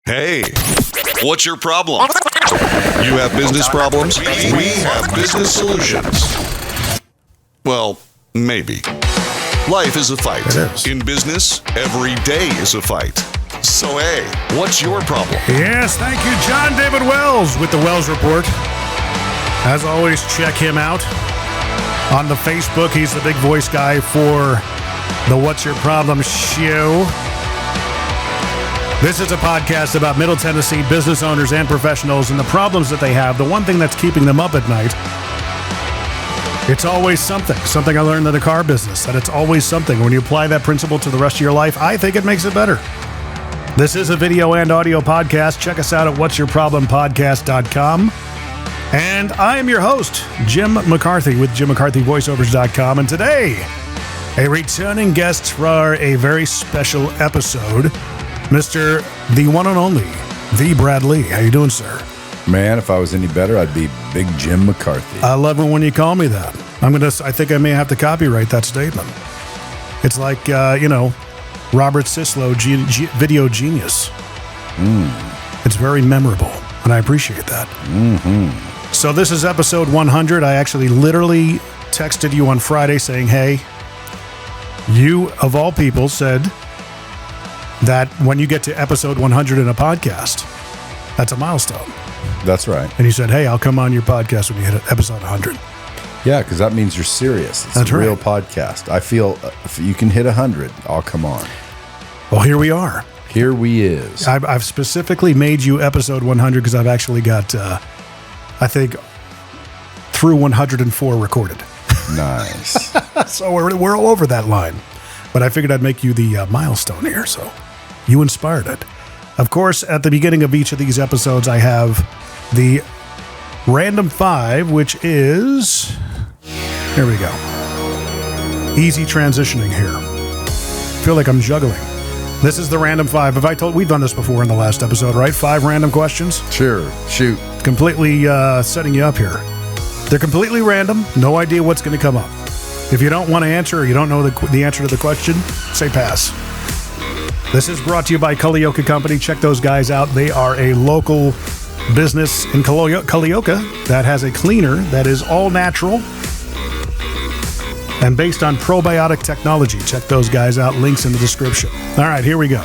Hey, what's your problem? You have business problems? We have business solutions. Well, maybe. Life is a fight. It is. In business, every day is a fight. So, hey, what's your problem? Yes, thank you, John David Wells with the Wells Report. As always, check him out on the Facebook. He's the big voice guy for the What's Your Problem show. This is a podcast about Middle Tennessee business owners and professionals and the problems that they have. The one thing that's keeping them up at night, it's always something. Something I learned in the car business, that it's always something. When you apply that principle to the rest of your life, I think it makes it better. This is a video and audio podcast. Check us out at what'syourproblempodcast.com. And I am your host, Jim McCarthy with jimmccarthyvoiceovers.com. And today, a returning guest for a very special episode, Mr. the one and only, the Brad Lee. How you doing, sir? Man, if I was any better, I'd be Big Jim McCarthy. I love it when you call me that. I think I may have to copyright that statement. It's like, Robert Sislo, video genius. It's very memorable, and I appreciate that. Mm-hmm. So this is episode 100. I actually literally texted you on Friday saying, hey, you, of all people, said that when you get to episode 100 in a podcast, that's a milestone. That's right. And you said, hey, I'll come on your podcast when you hit episode 100. Yeah, because that means you're serious. It's That's a real right. podcast. I feel if you can hit 100, I'll come on. Well, here we are. Here we is. I've specifically made you episode 100 because I've actually got, I think, through 104 recorded. Nice. So we're all over that line. But I figured I'd make you the milestone here, so you inspired it. Of course, at the beginning of each of these episodes, I have the Random 5, which is... Here we go. Easy transitioning here. I feel like I'm juggling. This is the Random 5. We've done this before in the last episode, right? 5 random questions? Sure. Shoot. Completely setting you up here. They're completely random. No idea what's going to come up. If you don't want to answer or you don't know the answer to the question, say pass. This is brought to you by Culleoka Company. Check those guys out. They are a local business in Culleoka that has a cleaner that is all natural and based on probiotic technology. Check those guys out. Links in the description. All right, here we go.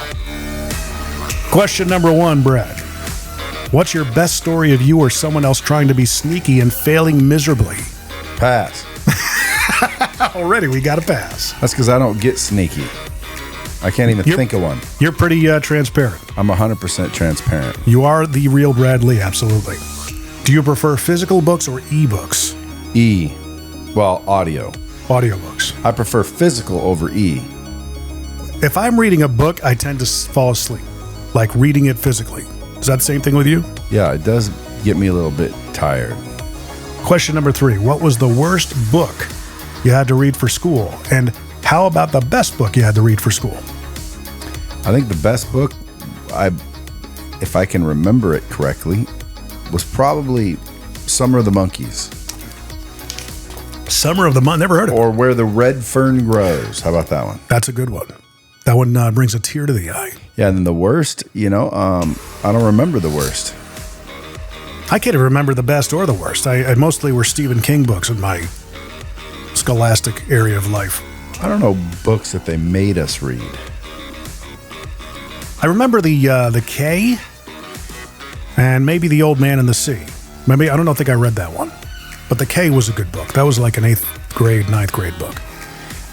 Question number 1, Brad. What's your best story of you or someone else trying to be sneaky and failing miserably? Pass. Already, we got a pass. That's because I don't get sneaky. I can't even think of one. You're pretty transparent. I'm 100% transparent. You are the real Brad Lee, absolutely. Do you prefer physical books or e-books? Audio. Audiobooks. I prefer physical over e. If I'm reading a book, I tend to fall asleep, like reading it physically. Is that the same thing with you? Yeah, it does get me a little bit tired. Question number 3. What was the worst book you had to read for school? And how about the best book you had to read for school? I think the best book, if I can remember it correctly, was probably Summer of the Monkeys. Summer of the Month. Never heard of it. Or Where the Red Fern Grows. How about that one? That's a good one. That one brings a tear to the eye. Yeah, and then the worst, I don't remember the worst. I can't even remember the best or the worst. I mostly were Stephen King books in my scholastic area of life. I don't know books that they made us read. I remember the K and maybe The Old Man and the Sea. Maybe I don't think I read that one, but the K was a good book. That was like an 8th grade, 9th grade book.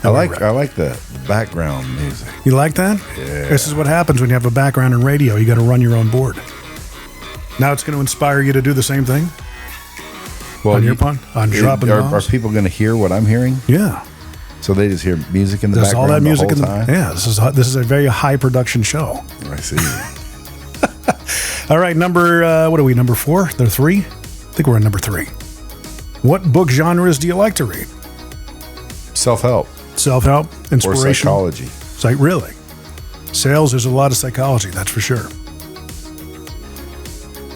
I like the background music. You like that? Yeah. This is what happens when you have a background in radio. You got to run your own board. Now it's going to inspire you to do the same thing. Well, on your pun? On dropping bombs? Are people going to hear what I'm hearing? Yeah. So they just hear music in the There's background all that music the whole time? Yeah, this is a very high production show. I see. All right, number 4? There 3? I think we're on number 3. What book genres do you like to read? Self-help. Self-help, inspiration. Or psychology. Really? Sales, there's a lot of psychology, that's for sure.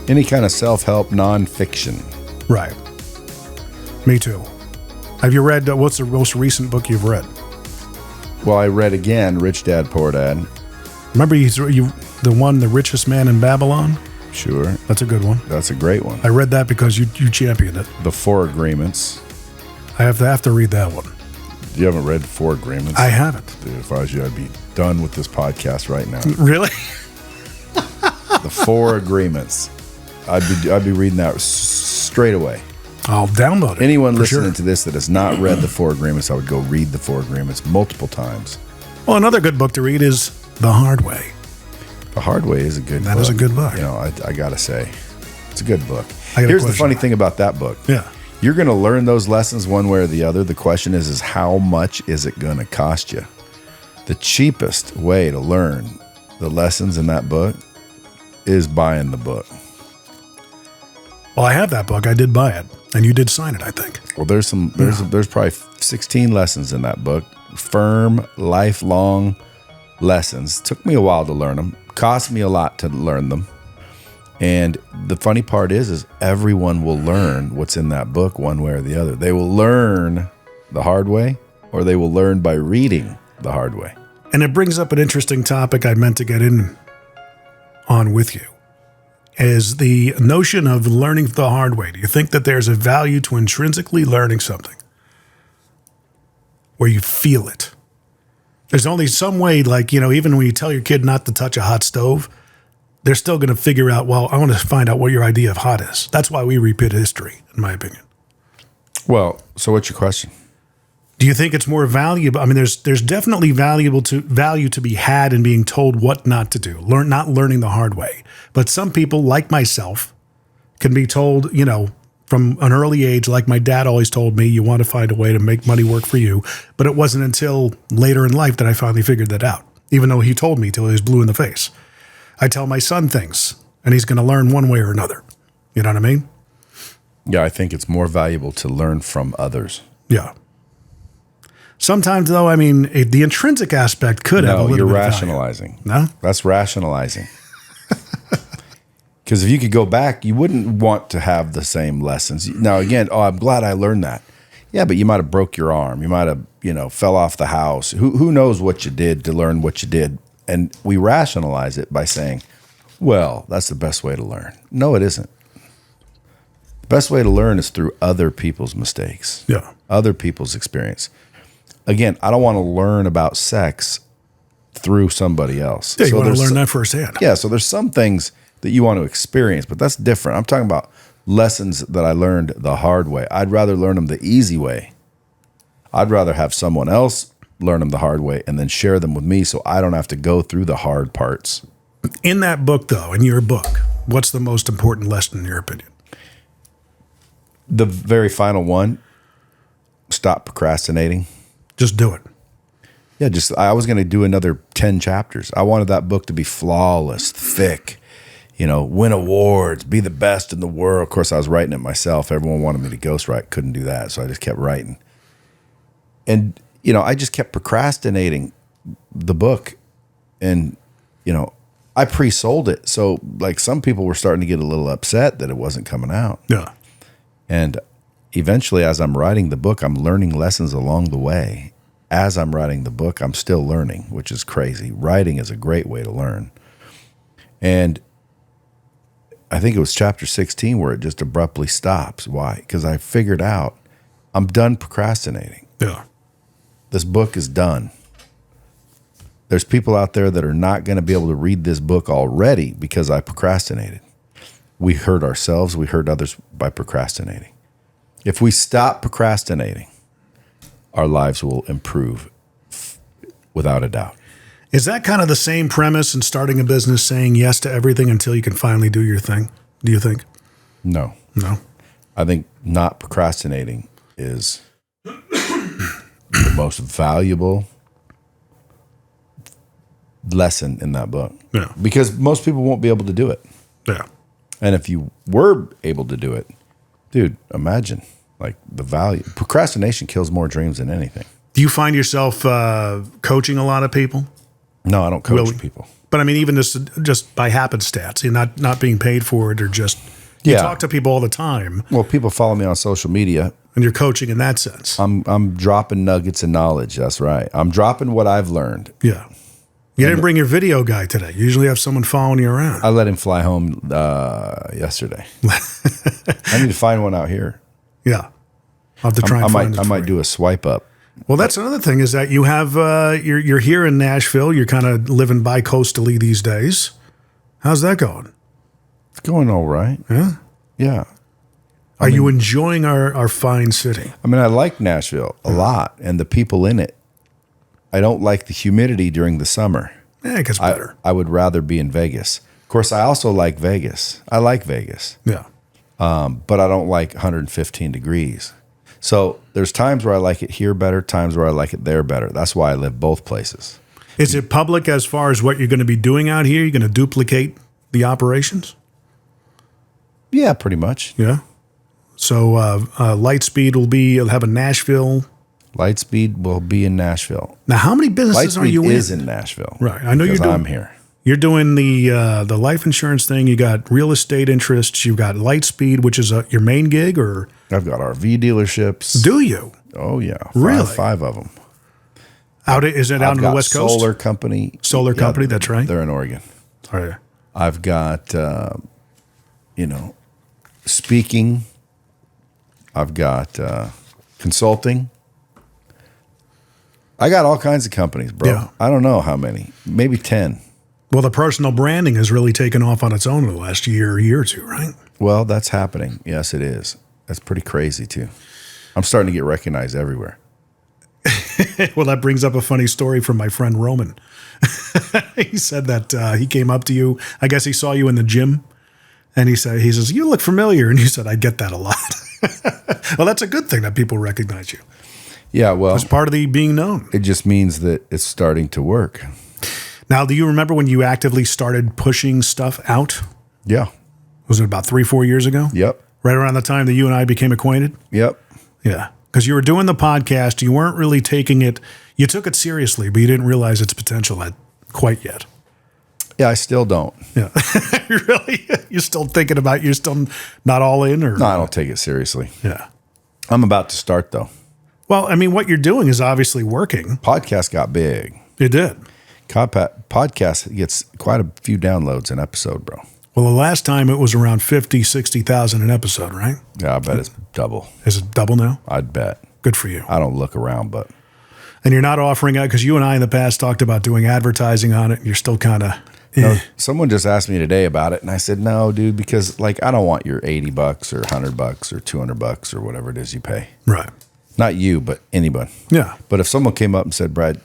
Any kind of self-help, non-fiction. Right. Me too. Have you read, what's the most recent book you've read? Well, I read again Rich Dad, Poor Dad. Remember you the one, The Richest Man in Babylon? Sure. That's a good one. That's a great one. I read that because you championed it. The Four Agreements. I have to read that one. You haven't read Four Agreements? I haven't. Dude, if I was you, I'd be done with this podcast right now. Really? The Four Agreements. I'd be reading that straight away. I'll download it. Anyone listening to this that has not read the Four Agreements, I would go read the Four Agreements multiple times. Well, another good book to read is The Hard Way. The Hard Way is a good book. That is a good book. You know, I got to say, it's a good book. Here's the funny thing about that book. Yeah. You're going to learn those lessons one way or the other. The question is how much is it going to cost you? The cheapest way to learn the lessons in that book is buying the book. Well, I have that book. I did buy it, and you did sign it, I think. Well, there's probably 16 lessons in that book. Firm, lifelong lessons. Took me a while to learn them. Cost me a lot to learn them. And the funny part is everyone will learn what's in that book one way or the other. They will learn the hard way, or they will learn by reading the hard way. And it brings up an interesting topic I meant to get in on with you, is the notion of learning the hard way. Do you think that there's a value to intrinsically learning something where you feel it? There's only some way, like, you know, even when you tell your kid not to touch a hot stove, they're still going to figure out, well, I want to find out what your idea of hot is. That's why we repeat history, in my opinion. Well, so what's your question? Do you think it's more valuable? I mean, there's definitely value to be had in being told what not to do, not learning the hard way. But some people, like myself, can be told, you know, from an early age, like my dad always told me, you want to find a way to make money work for you. But it wasn't until later in life that I finally figured that out, even though he told me till he was blue in the face. I tell my son things, and he's going to learn one way or another. You know what I mean? Yeah, I think it's more valuable to learn from others. Yeah. Sometimes, though, I mean, the intrinsic aspect could have a little bit of value. You're rationalizing. No? That's rationalizing. Because if you could go back, you wouldn't want to have the same lessons. Now, again, I'm glad I learned that. Yeah, but you might have broke your arm. You might have, fell off the house. Who knows what you did to learn what you did? And we rationalize it by saying, well, that's the best way to learn. No, it isn't. The best way to learn is through other people's mistakes. Yeah. Other people's experience. Again, I don't want to learn about sex through somebody else. Yeah, you want to learn that firsthand. Yeah, so there's some things that you want to experience, but that's different. I'm talking about lessons that I learned the hard way. I'd rather learn them the easy way. I'd rather have someone else learn them the hard way and then share them with me so I don't have to go through the hard parts. In that book, though, in your book, what's the most important lesson in your opinion? The very final one, stop procrastinating. Just do it. Yeah, I was going to do another 10 chapters. I wanted that book to be flawless, thick, win awards, be the best in the world. Of course, I was writing it myself. Everyone wanted me to ghostwrite. Couldn't do that, so I just kept writing. And, I just kept procrastinating the book. And, I pre-sold it. So, like, some people were starting to get a little upset that it wasn't coming out. Yeah. And eventually, as I'm writing the book, I'm learning lessons along the way. As I'm writing the book, I'm still learning, which is crazy. Writing is a great way to learn. And I think it was chapter 16 where it just abruptly stops. Why? Because I figured out I'm done procrastinating. Yeah. This book is done. There's people out there that are not going to be able to read this book already because I procrastinated. We hurt ourselves. We hurt others by procrastinating. If we stop procrastinating, our lives will improve without a doubt. Is that kind of the same premise in starting a business, saying yes to everything until you can finally do your thing? Do you think? No. No? I think not procrastinating is the most valuable lesson in that book. Yeah. Because most people won't be able to do it. Yeah. And if you were able to do it, dude, imagine like the value. Procrastination kills more dreams than anything. Do you find yourself coaching a lot of people? No, I don't coach people. But I mean, even just by happenstance, you're not being paid for it, or just you talk to people all the time. Well, people follow me on social media, and you're coaching in that sense. I'm dropping nuggets of knowledge. That's right. I'm dropping what I've learned. Yeah. You didn't bring your video guy today. You usually have someone following you around. I let him fly home yesterday. I need to find one out here. Yeah. I'll have to try and find it. I might do a swipe up. Well, that's another thing is that you have, you're here in Nashville. You're kind of living bi-coastally these days. How's that going? It's going all right. Yeah? Yeah. Are you enjoying our fine city? I mean, I like Nashville a lot and the people in it. I don't like the humidity during the summer. Yeah, it gets better. I would rather be in Vegas. Of course, I also like Vegas. I like Vegas. Yeah. But I don't like 115 degrees. So there's times where I like it here better, times where I like it there better. That's why I live both places. Is it public as far as what you're going to be doing out here? You're going to duplicate the operations? Yeah, pretty much. Yeah. So Lightspeed will have a Nashville. Lightspeed will be in Nashville. Now, how many businesses are you in? Lightspeed is in Nashville. Right. I know you're doing. I'm here. You're doing the life insurance thing. You got real estate interests. You've got Lightspeed, which is your main gig, or I've got RV dealerships. do you? Oh yeah, Really? Five of them. Is it out on the West Coast? Solar company. Solar company. That's right. They're in Oregon. All right. I've got speaking. I've got consulting. I got all kinds of companies, bro. Yeah. I don't know how many. Maybe 10. Well, the personal branding has really taken off on its own in the last year or two, right? Well, that's happening. Yes, it is. That's pretty crazy, too. I'm starting to get recognized everywhere. Well, that brings up a funny story from my friend Roman. He said that he came up to you. I guess he saw you in the gym, and he says, "You look familiar." And you said, "I get that a lot." Well, that's a good thing that people recognize you. Yeah, well, It's part of the being known. it just means that it's starting to work. Now, do you remember when you actively started pushing stuff out? Yeah. Was it about 3-4 years ago? Yep. Right around the time that you and I became acquainted? Yep. Yeah. Because you were doing the podcast. You weren't really taking it. You took it seriously, but you didn't realize its potential quite yet. Yeah, I still don't. Yeah. Really? You're still thinking about, you're still not all in? Or No, I don't take it seriously. Yeah. I'm about to start, though. Well, I mean, what you're doing is obviously working. Podcast got big. It did. Podcast gets quite a few downloads an episode, bro. Well, the last time it was around 50, 60,000 an episode, right? Yeah, I bet it's double. Is it double now? I'd bet. Good for you. I don't look around, but. And you're not offering out, because you and I in the past talked about doing advertising on it. And you're still kind of. No, someone just asked me today about it, and I said, no, dude, because I don't want your $80 or $100 or $200 or whatever it is you pay. Right. Not you, but anybody. Yeah. But if someone came up and said, Brad,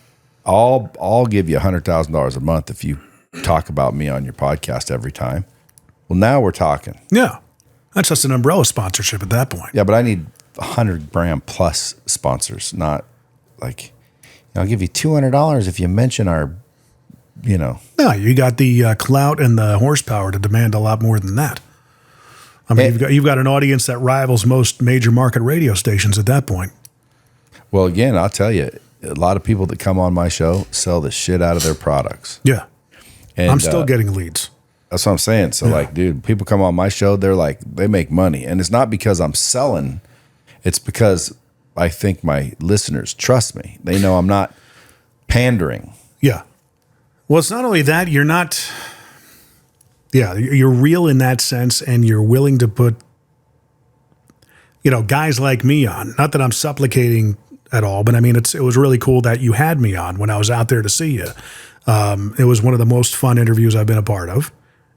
I'll give you $100,000 a month if you talk about me on your podcast every time. Well, now we're talking. Yeah. That's just an umbrella sponsorship at that point. Yeah, but I need 100 brand plus sponsors, not I'll give you $200 if you mention our, No, you got the clout and the horsepower to demand a lot more than that. I mean, you've got an audience that rivals most major market radio stations at that point. Well, again, I'll tell you, a lot of people that come on my show sell the shit out of their products. Yeah. And I'm still getting leads. That's what I'm saying. So dude, people come on my show, they make money. And it's not because I'm selling. It's because I think my listeners trust me. They know I'm not pandering. Yeah. Well, it's not only that, you're real in that sense, and you're willing to put, guys like me on. Not that I'm supplicating at all, but I mean, it was really cool that you had me on when I was out there to see you. It was one of the most fun interviews I've been a part of.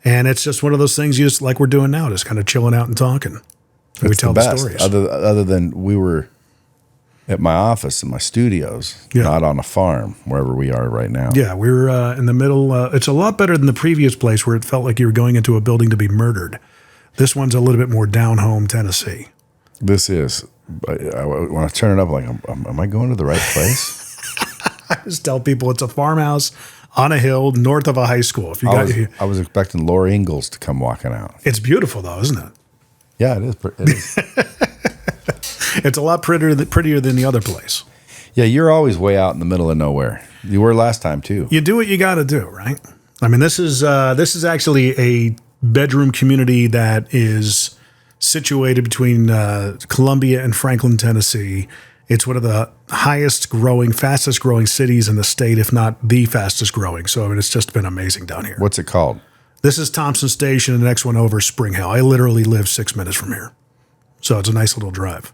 And it's just one of those things you just like we're doing now, just kind of chilling out and talking. And we tell the stories. Other than we were at my office in my studios, not on a farm, wherever we are right now. Yeah, we're in the middle. It's a lot better than the previous place where it felt like you were going into a building to be murdered. This one's a little bit more down home Tennessee. This is. When I turn it up, am I going to the right place? I just tell people it's a farmhouse on a hill north of a high school. If you I was expecting Laura Ingalls to come walking out. It's beautiful, though, isn't it? Yeah, it is. It is. It's a lot prettier than the other place. Yeah, you're always way out in the middle of nowhere. You were last time too. You do what you got to do, right? I mean, this is actually a bedroom community that is situated between Columbia and Franklin, Tennessee, It's one of the highest growing, fastest growing cities in the state, if not the fastest growing. So I mean, it's just been amazing down here. What's it called? This is Thompson Station, and the next one over is Spring Hill. I literally live 6 minutes from here. So it's a nice little drive.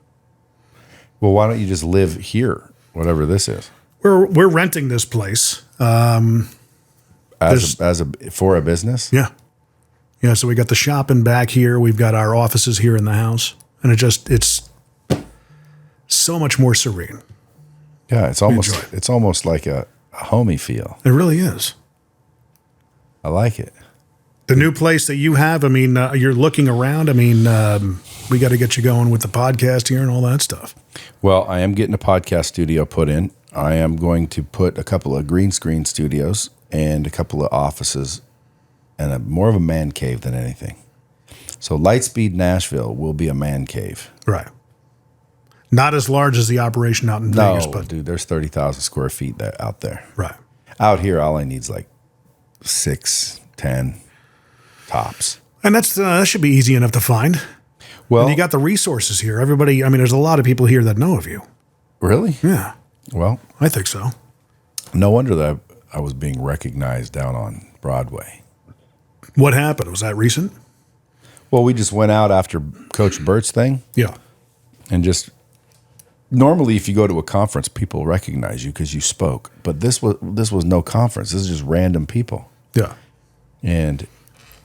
Well, why don't you just live here, whatever this is? We're renting this place. For a business? Yeah. Yeah, so we got the shop in back here. We've got our offices here in the house. And it's so much more serene. Yeah, it's almost like a homey feel. It really is. I like it. The new place that you have, I mean, you're looking around. I mean, we got to get you going with the podcast here and all that stuff. Well, I am getting a podcast studio put in. I am going to put a couple of green screen studios and a couple of offices and more of a man cave than anything. So Lightspeed Nashville will be a man cave. Right. Not as large as the operation out in Vegas, but dude, there's 30,000 square feet out there. Right. Out here, all I need is like 6, 10 tops. And that should be easy enough to find. Well, and you got the resources here. Everybody, I mean, there's a lot of people here that know of you. Really? Yeah. Well, I think so. No wonder that I was being recognized down on Broadway. What happened? Was that recent? Well, we just went out after Coach Burt's thing. Yeah. And just normally, if you go to a conference, people recognize you because you spoke. But this was no conference. This is just random people. Yeah. And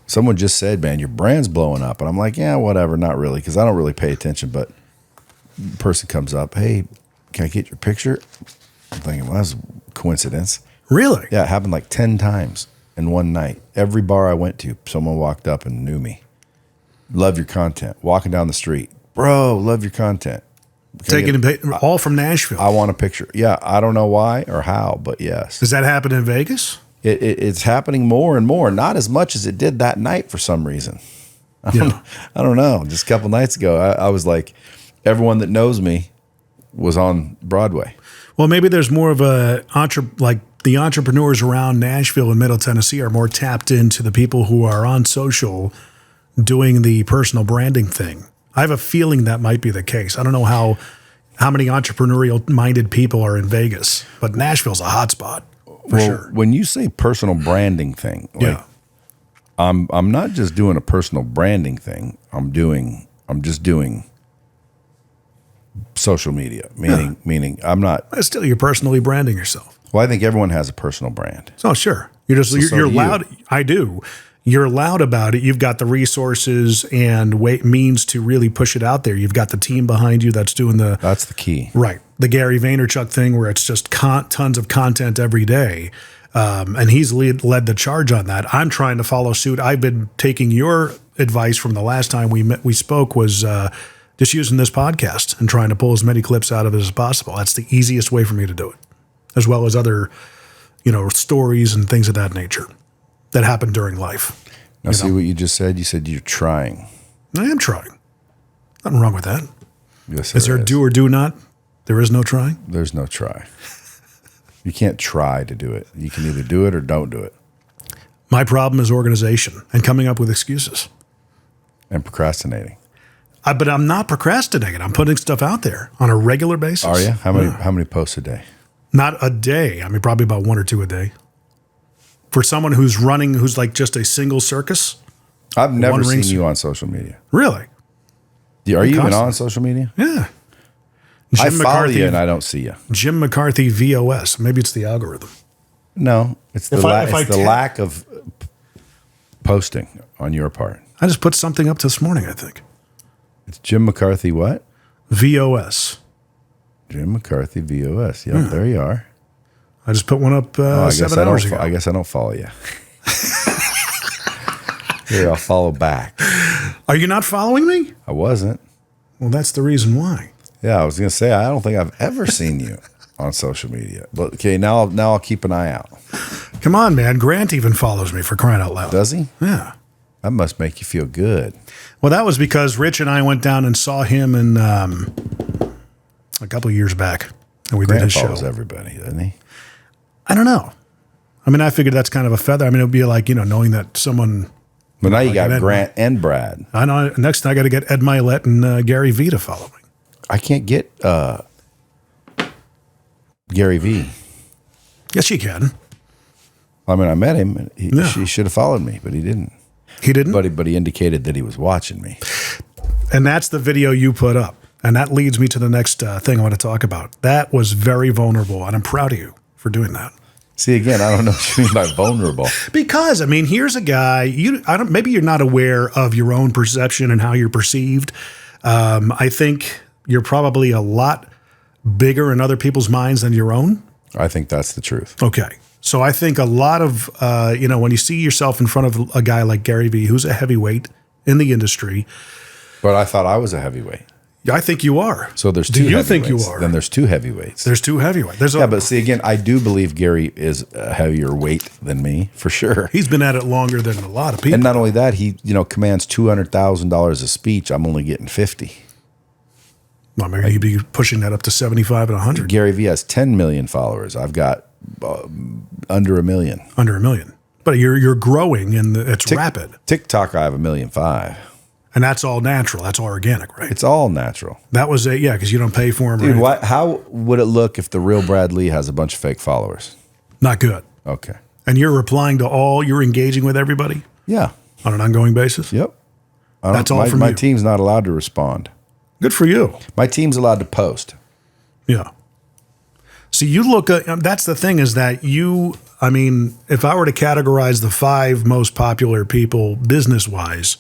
someone just said, "Man, your brand's blowing up," and I'm like, "Yeah, whatever, not really," because I don't really pay attention. But the person comes up, "Hey, can I get your picture?" I'm thinking, well, that's a coincidence. Really? Yeah, it happened like 10 times in one night. Every bar I went to, someone walked up and knew me. Love your content. Walking down the street, bro, love your content. All from Nashville. I want a picture. Yeah, I don't know why or how, but yes. Does that happen in Vegas? It's happening more and more. Not as much as it did that night for some reason. I don't know. Just a couple nights ago, I was like, everyone that knows me was on Broadway. Well, maybe there's more of like the entrepreneurs around Nashville and Middle Tennessee are more tapped into the people who are on social doing the personal branding thing. I have a feeling that might be the case. I don't know how many entrepreneurial-minded people are in Vegas, but Nashville's a hot spot for sure. When you say personal branding thing, like, I'm not just doing a personal branding thing. I'm just doing social media, meaning I'm not. Still, you're personally branding yourself. Well, I think everyone has a personal brand. Oh, sure. You're loud. I do. You're loud about it. You've got the resources and means to really push it out there. You've got the team behind you that's doing That's the key. Right. The Gary Vaynerchuk thing where it's just tons of content every day. And he's led the charge on that. I'm trying to follow suit. I've been taking your advice from the last time we spoke was just using this podcast and trying to pull as many clips out of it as possible. That's the easiest way for me to do it, as well as other, stories and things of that nature that happen during life. Now, see what you just said? You said you're trying. I am trying. Nothing wrong with that. Yes, is there a do or do not? There is no trying? There's no try. You can't try to do it. You can either do it or don't do it. My problem is organization and coming up with excuses. And procrastinating. But I'm not procrastinating. I'm putting stuff out there on a regular basis. Are you? How many posts a day? Not a day. I mean, probably about 1 or 2 a day. For someone who's like just a single circus. I've never seen you on social media. Really? Are you even on social media? Yeah. I follow you and I don't see you. Jim McCarthy VOS. Maybe it's the algorithm. No, it's the lack of posting on your part. I just put something up this morning, I think. It's Jim McCarthy what? VOS. Jim McCarthy VOS. Yep, there you are. I just put one up 7 hours ago. I guess I don't follow you. Here, I'll follow back. Are you not following me? I wasn't. Well, that's the reason why. Yeah, I was going to say, I don't think I've ever seen you on social media. But okay, now I'll keep an eye out. Come on, man. Grant even follows me, for crying out loud. Does he? Yeah. That must make you feel good. Well, that was because Rich and I went down and saw him in a couple of years back. And we did his show. Follows everybody, doesn't he? I don't know. I mean, I figured that's kind of a feather. I mean, it would be like, knowing that someone... But now you got Grant and Brad. I know. Next, I got to get Ed Milet and Gary Vee to follow me. I can't get Gary V. Yes, you can. I mean, I met him. And he should have followed me, but he didn't. He didn't? But he indicated that he was watching me. And that's the video you put up. And that leads me to the next thing I want to talk about. That was very vulnerable, and I'm proud of you for doing that. See, again, I don't know what you mean by vulnerable. Because, I mean, here's a guy, maybe you're not aware of your own perception and how you're perceived. I think you're probably a lot bigger in other people's minds than your own. I think that's the truth. Okay. So I think a lot of, when you see yourself in front of a guy like Gary Vee, who's a heavyweight in the industry. But I thought I was a heavyweight. I think you are. So there's two Do you heavyweights. think you are? Then there's two heavyweights. There's two heavyweights. But see, again, I do believe Gary is a heavier weight than me, for sure. He's been at it longer than a lot of people. And not only that, he commands $200,000 a speech. I'm only getting 50. Well, maybe you'd be pushing that up to 75 and 100. Gary Vee has 10 million followers. I've got under 1 million. Under 1 million. But you're growing, and it's rapid. TikTok, I have 1.5 million. And that's all natural. That's all organic, right? It's all natural. That was because you don't pay for them. Dude, how would it look if the real Brad Lee has a bunch of fake followers? Not good. Okay. And you're replying to you're engaging with everybody? Yeah. On an ongoing basis? Yep. That's all from my you. team's not allowed to respond. Good for you. My team's allowed to post. Yeah. See, you look at, that's the thing is that if I were to categorize the 5 most popular people business-wise,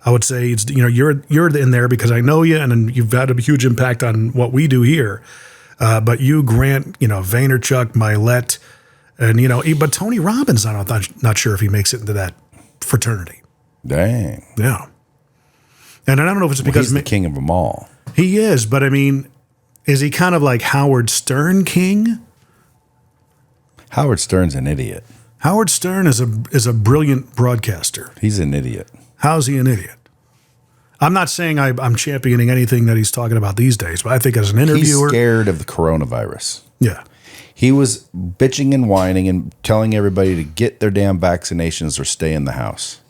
I would say it's, you're in there because I know you and you've had a huge impact on what we do here. But you, Grant, Vaynerchuk, Milet, and, but Tony Robbins, I'm not sure if he makes it into that fraternity. Dang. Yeah. And I don't know if it's because he's the king of them all. He is, but I mean, is he kind of like Howard Stern king? Howard Stern's an idiot. Howard Stern is a brilliant broadcaster. He's an idiot. How's he an idiot? I'm not saying I'm championing anything that he's talking about these days, but I think as an interviewer, he's scared of the coronavirus. Yeah. He was bitching and whining and telling everybody to get their damn vaccinations or stay in the house.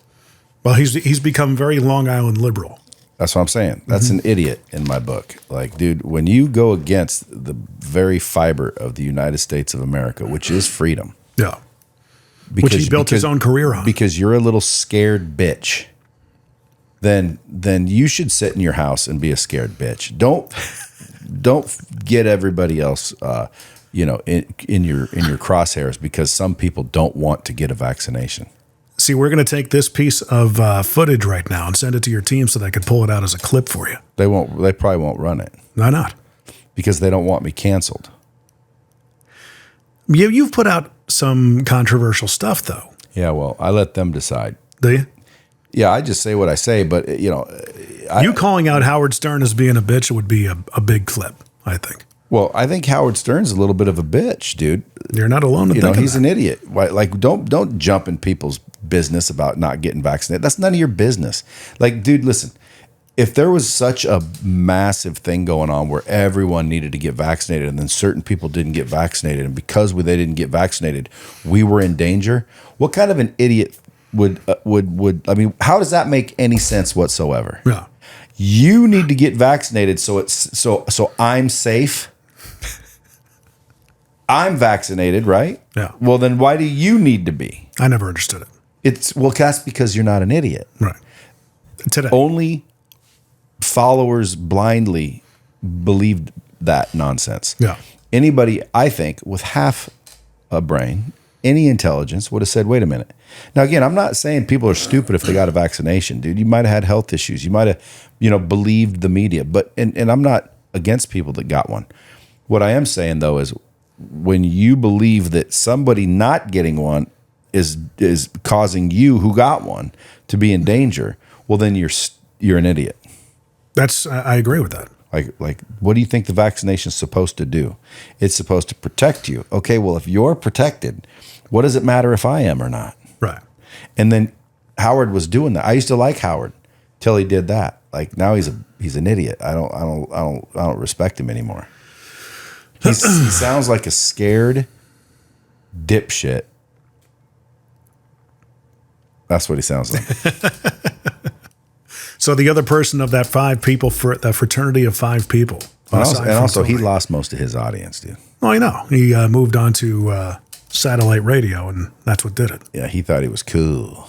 Well, he's become very Long Island liberal. That's what I'm saying. That's an idiot in my book. Like, dude, when you go against the very fiber of the United States of America, which is freedom. Yeah. Which he built his own career on. Because you're a little scared bitch. Then you should sit in your house and be a scared bitch. Don't get everybody else in your crosshairs because some people don't want to get a vaccination. See, we're going to take this piece of footage right now and send it to your team so they can pull it out as a clip for you. They won't. They probably won't run it. Why not? Because they don't want me canceled. You've put out some controversial stuff, though. Yeah, well, I let them decide. Do you? Yeah, I just say what I say, but you calling out Howard Stern as being a bitch would be a big clip, I think. Well, I think Howard Stern's a little bit of a bitch, dude. You're not alone in thinking he's an idiot. Like, don't jump in people's business about not getting vaccinated. That's none of your business. Like, dude, listen. If there was such a massive thing going on where everyone needed to get vaccinated and then certain people didn't get vaccinated, and because they didn't get vaccinated, we were in danger, what kind of an idiot would I mean, how does that make any sense whatsoever? Yeah. You need to get vaccinated so I'm safe. I'm vaccinated, right? Yeah. Well, then why do you need to be? I never understood it. That's because you're not an idiot. Right. Today. Only followers blindly believed that nonsense. Yeah. Anybody, I think, with half a brain, any intelligence would have said, wait a minute. Now, again, I'm not saying people are stupid if they got a vaccination, dude. You might have had health issues. You might have, believed the media. But and I'm not against people that got one. What I am saying, though, is when you believe that somebody not getting one is causing you who got one to be in danger, well, then you're an idiot. I agree with that. Like, what do you think the vaccination is supposed to do? It's supposed to protect you. Okay, well, if you're protected, what does it matter if I am or not? Right. And then Howard was doing that. I used to like Howard till he did that. Like, now he's an idiot. I don't respect him anymore. He sounds like a scared dipshit. That's what he sounds like. So the other person of that 5 people, for that fraternity of 5 people. And also he lost most of his audience, dude. Well, I know. He moved on to satellite radio, and that's what did it. Yeah, he thought he was cool.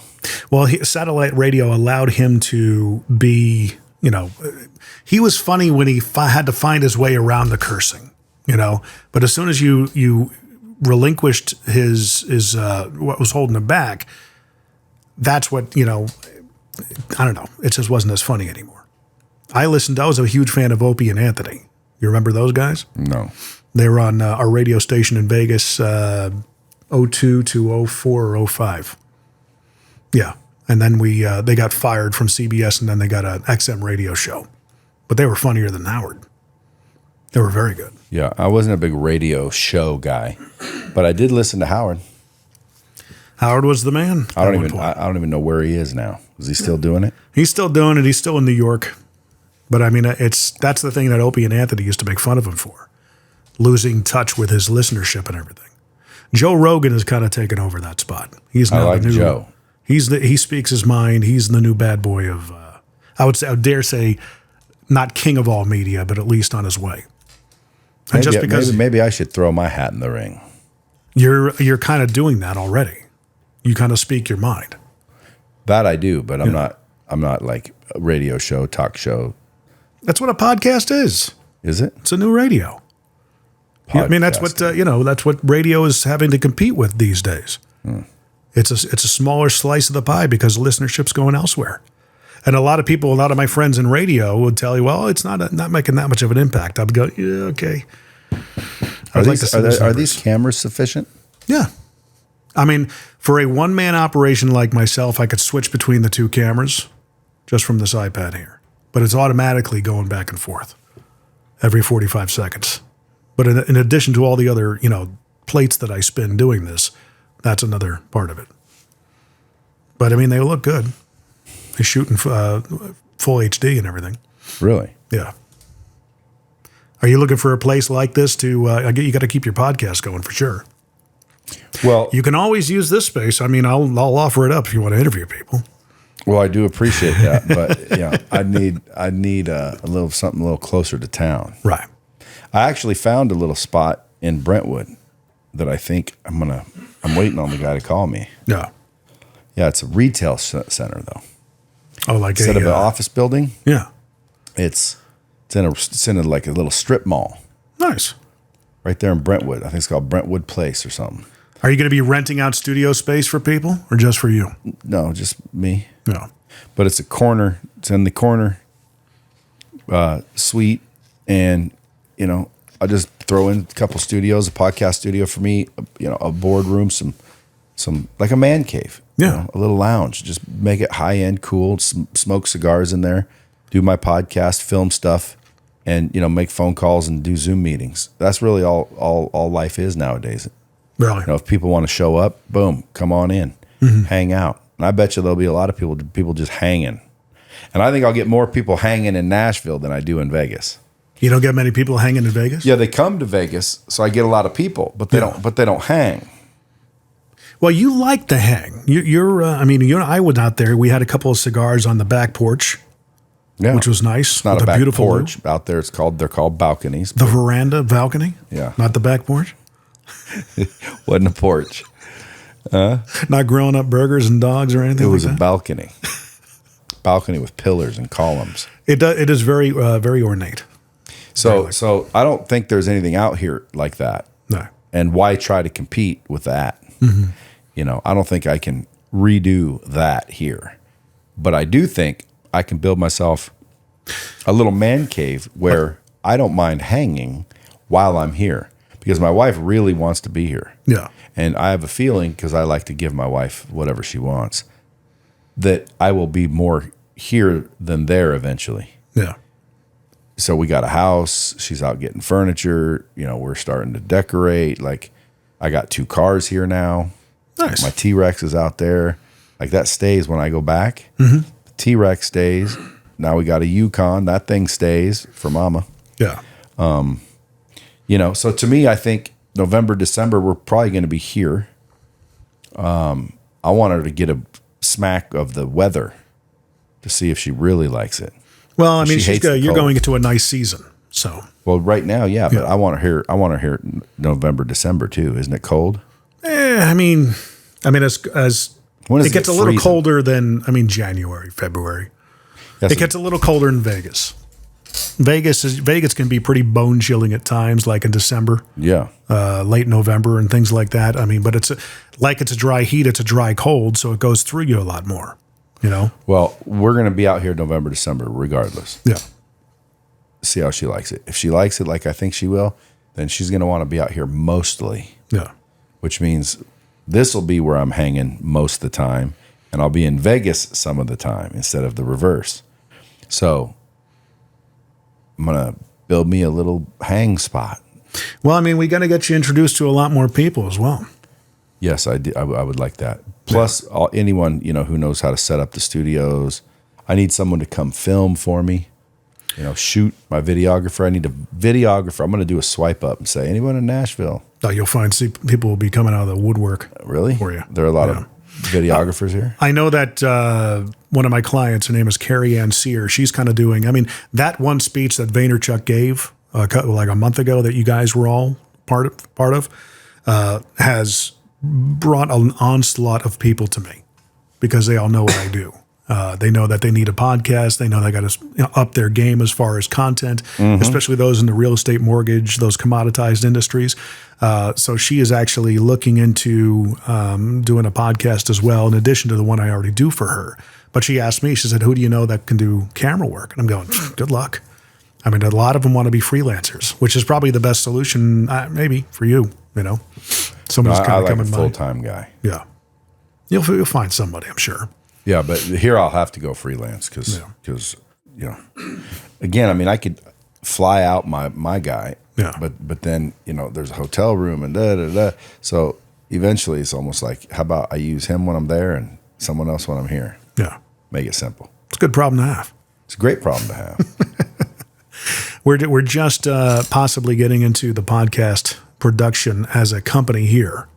Well, satellite radio allowed him to be, he was funny when he had to find his way around the cursing, But as soon as you relinquished his what was holding him back, that's what, I don't know. It just wasn't as funny anymore. I was a huge fan of Opie and Anthony. You remember those guys? No. They were on our radio station in Vegas, 02 to 04 or 05. Yeah. And then they got fired from CBS, and then they got an XM radio show. But they were funnier than Howard. They were very good. Yeah, I wasn't a big radio show guy, but I did listen to Howard. Howard was the man. I don't even know where he is now. Is he still doing it? He's still doing it. He's still in New York. But I mean, that's the thing that Opie and Anthony used to make fun of him for, losing touch with his listenership and everything. Joe Rogan has kind of taken over that spot. He's now I like Joe. He speaks his mind. He's the new bad boy of, I would dare say, not king of all media, but at least on his way. And Maybe, just because maybe I should throw my hat in the ring. You're kind of doing that already. You kind of speak your mind. That I do, but I'm not like a radio show, talk show. That's what a podcast is. Is it? It's a new radio. I mean, that's what that's what radio is having to compete with these days. It's a smaller slice of the pie because listenership's going elsewhere. And a lot of my friends in radio would tell you, well, it's not making that much of an impact. I'd go, yeah, okay. Are these cameras sufficient? Yeah. I mean, for a one-man operation like myself, I could switch between the two cameras just from this iPad here. But it's automatically going back and forth every 45 seconds. But in addition to all the other, plates that I spin doing this, that's another part of it. But I mean, they look good. They shoot in full HD and everything. Really? Yeah. Are you looking for a place like this to? You got to keep your podcast going for sure. Well, you can always use this space. I mean, I'll offer it up if you want to interview people. Well, I do appreciate that, but yeah, I need something a little closer to town. Right. I actually found a little spot in Brentwood that I think I'm waiting on the guy to call me. Yeah. Yeah, it's a retail center though. Oh, like instead of an office building. Yeah. It's in like a little strip mall. Nice. Right there in Brentwood. I think it's called Brentwood Place or something. Are you going to be renting out studio space for people or just for you? No, just me. No. But it's a corner. It's in the corner suite. And, I'll just throw in a couple studios, a podcast studio for me, a boardroom, some like a man cave. Yeah. A little lounge. Just make it high end, cool, smoke cigars in there, do my podcast, film stuff, and, make phone calls and do Zoom meetings. That's really all life is nowadays. Really? If people want to show up, boom, come on in, hang out. And I bet you there'll be a lot of people just hanging. And I think I'll get more people hanging in Nashville than I do in Vegas. You don't get many people hanging in Vegas? Yeah, they come to Vegas, so I get a lot of people, but they don't hang. Well, you like to hang. You and I went out there. We had a couple of cigars on the back porch, which was nice. It's not a back porch out there. They're called balconies. The veranda balcony? Yeah. Not the back porch? Wasn't a porch. Not grilling up burgers and dogs or anything. It was like a balcony. Balcony with pillars and columns. It is very very ornate. So I don't think there's anything out here like that. No. And why try to compete with that? I don't think I can redo that here. But I do think I can build myself a little man cave where I don't mind hanging while I'm here because my wife really wants to be here. Yeah. And I have a feeling, because I like to give my wife whatever she wants, that I will be more here than there eventually. Yeah. So we got a house. She's out getting furniture. We're starting to decorate. Like, I got 2 cars here now. Nice. My T-Rex is out there. Like, that stays when I go back. The T-Rex stays. Now we got a Yukon. That thing stays for Mama. Yeah. So to me, I think November, December, we're probably going to be here. I want her to get a smack of the weather to see if she really likes it. Well, I mean, you're going into a nice season. So, well, right now, yeah, but I want to hear November, December too. Isn't it cold? I mean, as When does it gets a little colder than, January, February. Yes, It gets a little colder in Vegas. Vegas can be pretty bone chilling at times, like in December, yeah. late November, and things like that. But it's a dry heat. It's a dry cold, so it goes through you a lot more. Well, we're going to be out here November, December, regardless. Yeah. See how she likes it. If she likes it like I think she will, then she's going to want to be out here mostly. Yeah. Which means this will be where I'm hanging most of the time, and I'll be in Vegas some of the time instead of the reverse. So I'm going to build me a little hang spot. Well, we got to get you introduced to a lot more people as well. Yes, I would like that. Plus, anyone who knows how to set up the studios. I need someone to come film for me. Shoot my videographer. I need a videographer. I'm going to do a swipe up and say, anyone in Nashville? Oh, you'll find people will be coming out of the woodwork. Really? For you. There are a lot of videographers here. I know that one of my clients, her name is Carrie Ann Sear. She's kind of doing, that one speech that Vaynerchuk gave like a month ago that you guys were all part of has brought an onslaught of people to me because they all know what I do. They know that they need a podcast. They know they got to up their game as far as content, especially those in the real estate, mortgage, those commoditized industries. So she is actually looking into doing a podcast as well, in addition to the one I already do for her. But she asked me, she said, who do you know that can do camera work? And I'm going, good luck. A lot of them want to be freelancers, which is probably the best solution, maybe for you, Someone's I like a full-time guy. Yeah. You'll find somebody, I'm sure. Yeah, but here I'll have to go freelance because again, I could fly out my guy, but then there's a hotel room and da. So eventually, it's almost like, how about I use him when I'm there and someone else when I'm here? Yeah, make it simple. It's a good problem to have. It's a great problem to have. We're just possibly getting into the podcast production as a company here,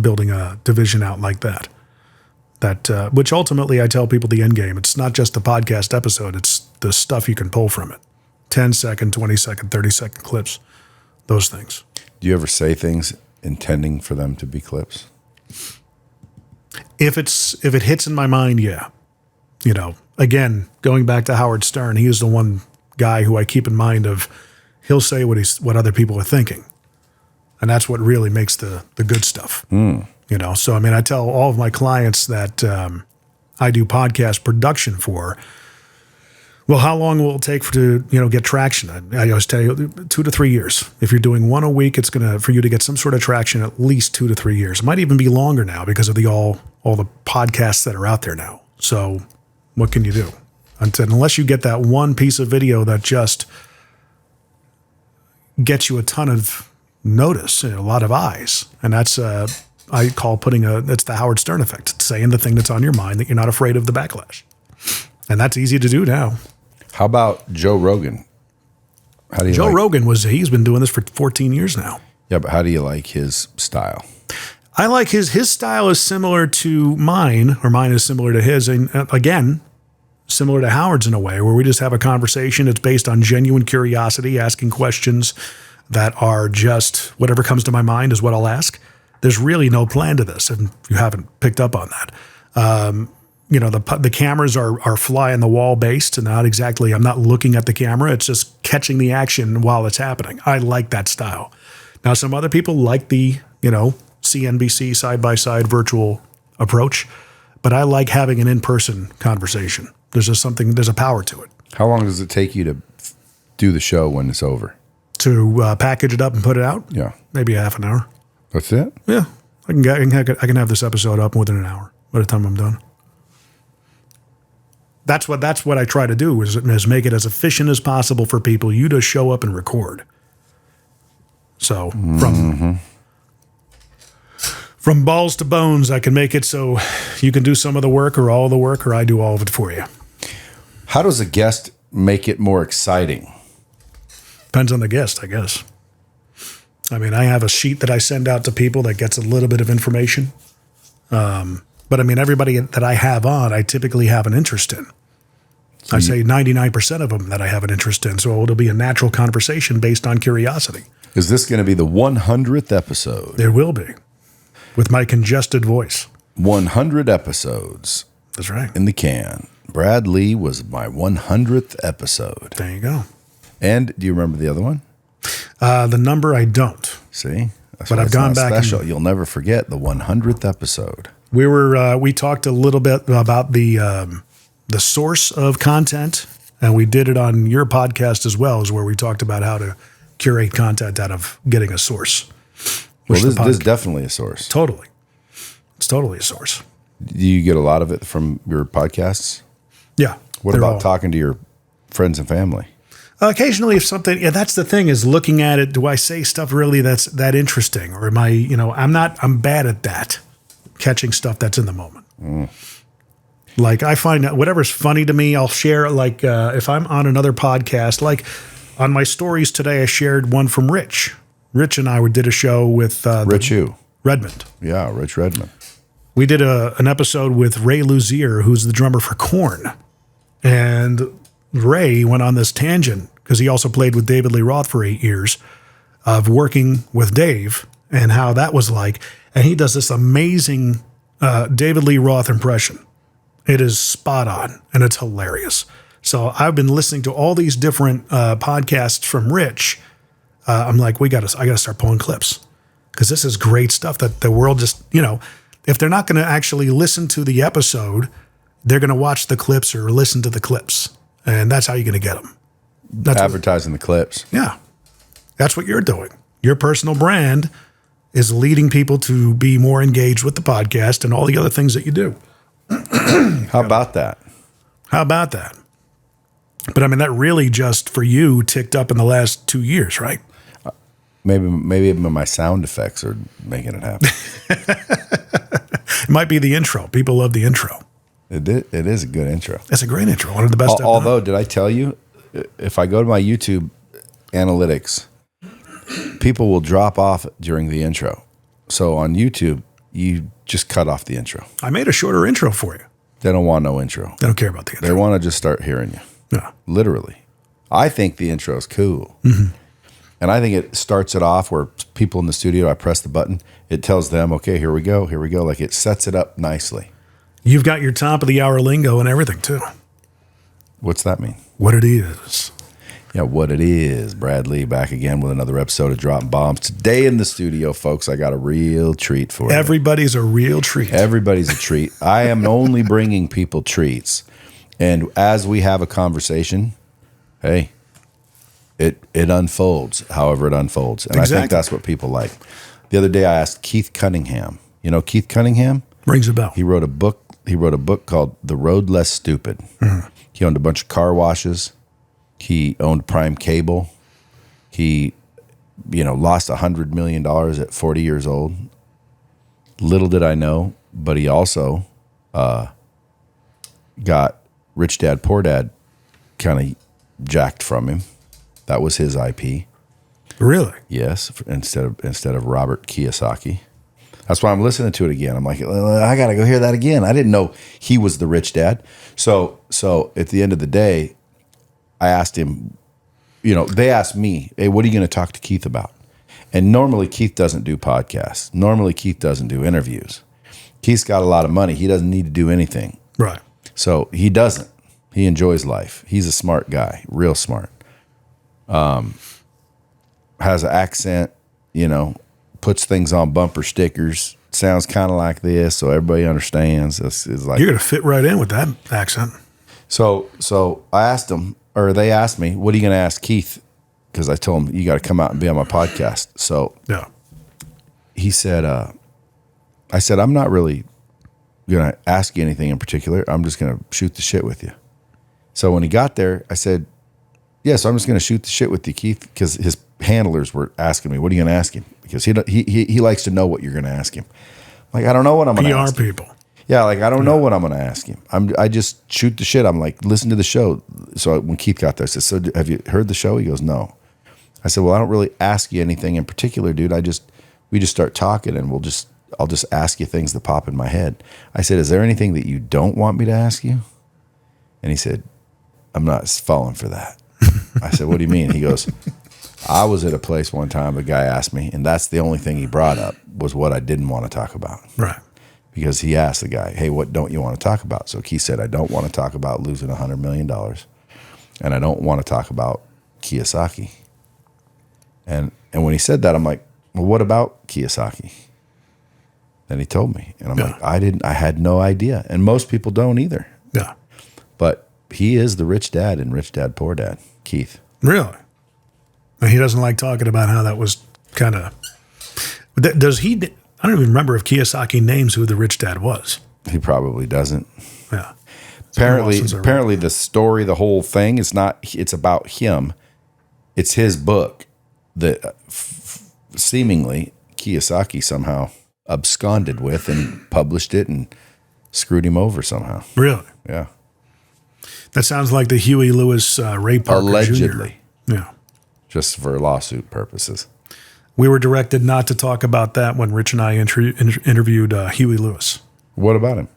building a division out like that. Which ultimately I tell people the end game. It's not just the podcast episode. It's the stuff you can pull from it. 10-second, 20-second, 30-second clips, those things. Do you ever say things intending for them to be clips? If it hits in my mind, yeah. Again, going back to Howard Stern, he is the one guy who I keep in mind of. He'll say what other people are thinking, and that's what really makes the good stuff. So I tell all of my clients that I do podcast production for. Well, how long will it take to get traction? I always tell you 2 to 3 years. If you're doing one a week, it's for you to get some sort of traction at least 2 to 3 years. It might even be longer now because of all the podcasts that are out there now. So what can you do? Unless you get that one piece of video that just gets you a ton of notice, a lot of eyes, and that's I call that's the Howard Stern effect. It's saying the thing that's on your mind that you're not afraid of the backlash. And that's easy to do now. How about Joe Rogan? Joe Rogan he's been doing this for 14 years now. Yeah, but how do you like his style? I like his style is similar to mine, or mine is similar to his. And again, similar to Howard's in a way, where we just have a conversation. It's based on genuine curiosity, asking questions that are just whatever comes to my mind is what I'll ask. There's really no plan to this, and you haven't picked up on that. The cameras are fly on the wall based, and I'm not looking at the camera. It's just catching the action while it's happening. I like that style. Now, some other people like the, CNBC side-by-side virtual approach, but I like having an in-person conversation. There's a power to it. How long does it take you to do the show when it's over? To package it up and put it out? Yeah. Maybe half an hour. That's it? Yeah. I can have this episode up within an hour by the time I'm done. That's what I try to do is make it as efficient as possible for people, you to show up and record. So from balls to bones, I can make it so you can do some of the work or all the work, or I do all of it for you. How does a guest make it more exciting? Depends on the guest, I guess. I have a sheet that I send out to people that gets a little bit of information. But everybody that I have on, I typically have an interest in. I say 99% of them that I have an interest in. So it'll be a natural conversation based on curiosity. Is this going to be the 100th episode? There will be, with my congested voice. 100 episodes. That's right. In the can. Brad Lee was my 100th episode. There you go. And do you remember the other one? The number I don't. See? That's but I've gone back. Special. You'll never forget the 100th episode. We talked a little bit about the source of content, and we did it on your podcast as well, is where we talked about how to curate content out of getting a source. Well, this is definitely a source. Totally. It's totally a source. Do you get a lot of it from your podcasts? Yeah. What about talking to your friends and family? Occasionally, if something, that's the thing, is looking at it. Do I say stuff really that's that interesting, or am I? I'm bad at that, catching stuff that's in the moment. Like I find that whatever's funny to me, I'll share. Like if I'm on another podcast, like on my stories today, I shared one from Rich. Rich and I did a show with Rich who? Redmond. Yeah, Rich Redmond. We did an episode with Ray Luzier, who's the drummer for Korn. And Ray went on this tangent, because he also played with David Lee Roth for 8 years, of working with Dave and how that was like. And he does this amazing David Lee Roth impression. It is spot on, and it's hilarious. So I've been listening to all these different podcasts from Rich. I'm like, I got to start pulling clips, because this is great stuff that the world just, if they're not going to actually listen to the episode, they're going to watch the clips or listen to the clips. And that's how you're going to get them. That's advertising the clips. Yeah. That's what you're doing. Your personal brand is leading people to be more engaged with the podcast and all the other things that you do. How about that? How about that? But I mean, that really just for you ticked up in the last 2 years, right? Maybe even my sound effects are making it happen. It might be the intro. People love the intro. It is a good intro. It's a great intro. One of the best. Although, did I tell you, if I go to my YouTube analytics, people will drop off during the intro. So on YouTube, you just cut off the intro. I made a shorter intro for you. They don't want no intro. They don't care about the intro. They want to just start hearing you. Yeah. Literally. I think the intro is cool. Mm-hmm. And I think it starts it off where people in the studio, I press the button, it tells them, okay, here we go. Like it sets it up nicely. You've got your top of the hour lingo and everything too. What's that mean? What it is. Yeah, what it is. Brad Lee back again with another episode of Dropping Bombs. Today in the studio, folks, I got a real treat for you. Everybody's a real treat. Everybody's a treat. I am only bringing people treats. And as we have a conversation, hey, it unfolds however it unfolds. And exactly. I think that's what people like. The other day I asked Keith Cunningham. You know Keith Cunningham? Rings a bell. He wrote a book called The Road Less Stupid. Mm-hmm. He owned a bunch of car washes. He owned Prime Cable. He, lost $100 million at 40 years old. Little did I know, but he also got Rich Dad, Poor Dad kind of jacked from him. That was his IP. Really? Yes, instead of Robert Kiyosaki. That's why I'm listening to it again. I'm like, I got to go hear that again. I didn't know he was the rich dad. So at the end of the day, I asked him, they asked me, hey, what are you going to talk to Keith about? And normally Keith doesn't do podcasts. Normally Keith doesn't do interviews. Keith's got a lot of money. He doesn't need to do anything. Right. So he doesn't. He enjoys life. He's a smart guy, real smart. Has an accent, puts things on bumper stickers, sounds kind of like this, so everybody understands. It's like you're going to fit right in with that accent. So I asked him, or they asked me, what are you going to ask Keith? Because I told him, you got to come out and be on my podcast. So yeah, he said, I said, I'm not really going to ask you anything in particular. I'm just going to shoot the shit with you. So when he got there, I said, yeah, so I'm just going to shoot the shit with you, Keith, because his handlers were asking me, what are you going to ask him? Because he likes to know what you're going to ask him. Like, I don't know what I'm going to ask him. PR people. Yeah, like, I don't know what I'm going to ask him. I just shoot the shit. I'm like, listen to the show. So when Keith got there, I said, so have you heard the show? He goes, no. I said, well, I don't really ask you anything in particular, dude. We just start talking and I'll just ask you things that pop in my head. I said, is there anything that you don't want me to ask you? And he said, I'm not falling for that. I said, what do you mean? He goes, I was at a place one time, a guy asked me, and that's the only thing he brought up was what I didn't want to talk about. Right. Because he asked the guy, hey, what don't you want to talk about? So Keith said, I don't want to talk about losing $100 million, and I don't want to talk about Kiyosaki. And when he said that, I'm like, well, what about Kiyosaki? Then he told me, and I'm like, I had no idea. And most people don't either. Yeah. But he is the rich dad in Rich Dad, Poor Dad, Keith. Really? And he doesn't like talking about how that was kind of, does he, I don't even remember if Kiyosaki names who the rich dad was. He probably doesn't. Yeah. Apparently the story, the whole thing is not, it's about him. It's his book that seemingly Kiyosaki somehow absconded with and published it and screwed him over somehow. Really? Yeah. That sounds like the Huey Lewis, Ray Parker Allegedly. Jr. Yeah. Just for lawsuit purposes. We were directed not to talk about that when Rich and I interviewed Huey Lewis. What about him?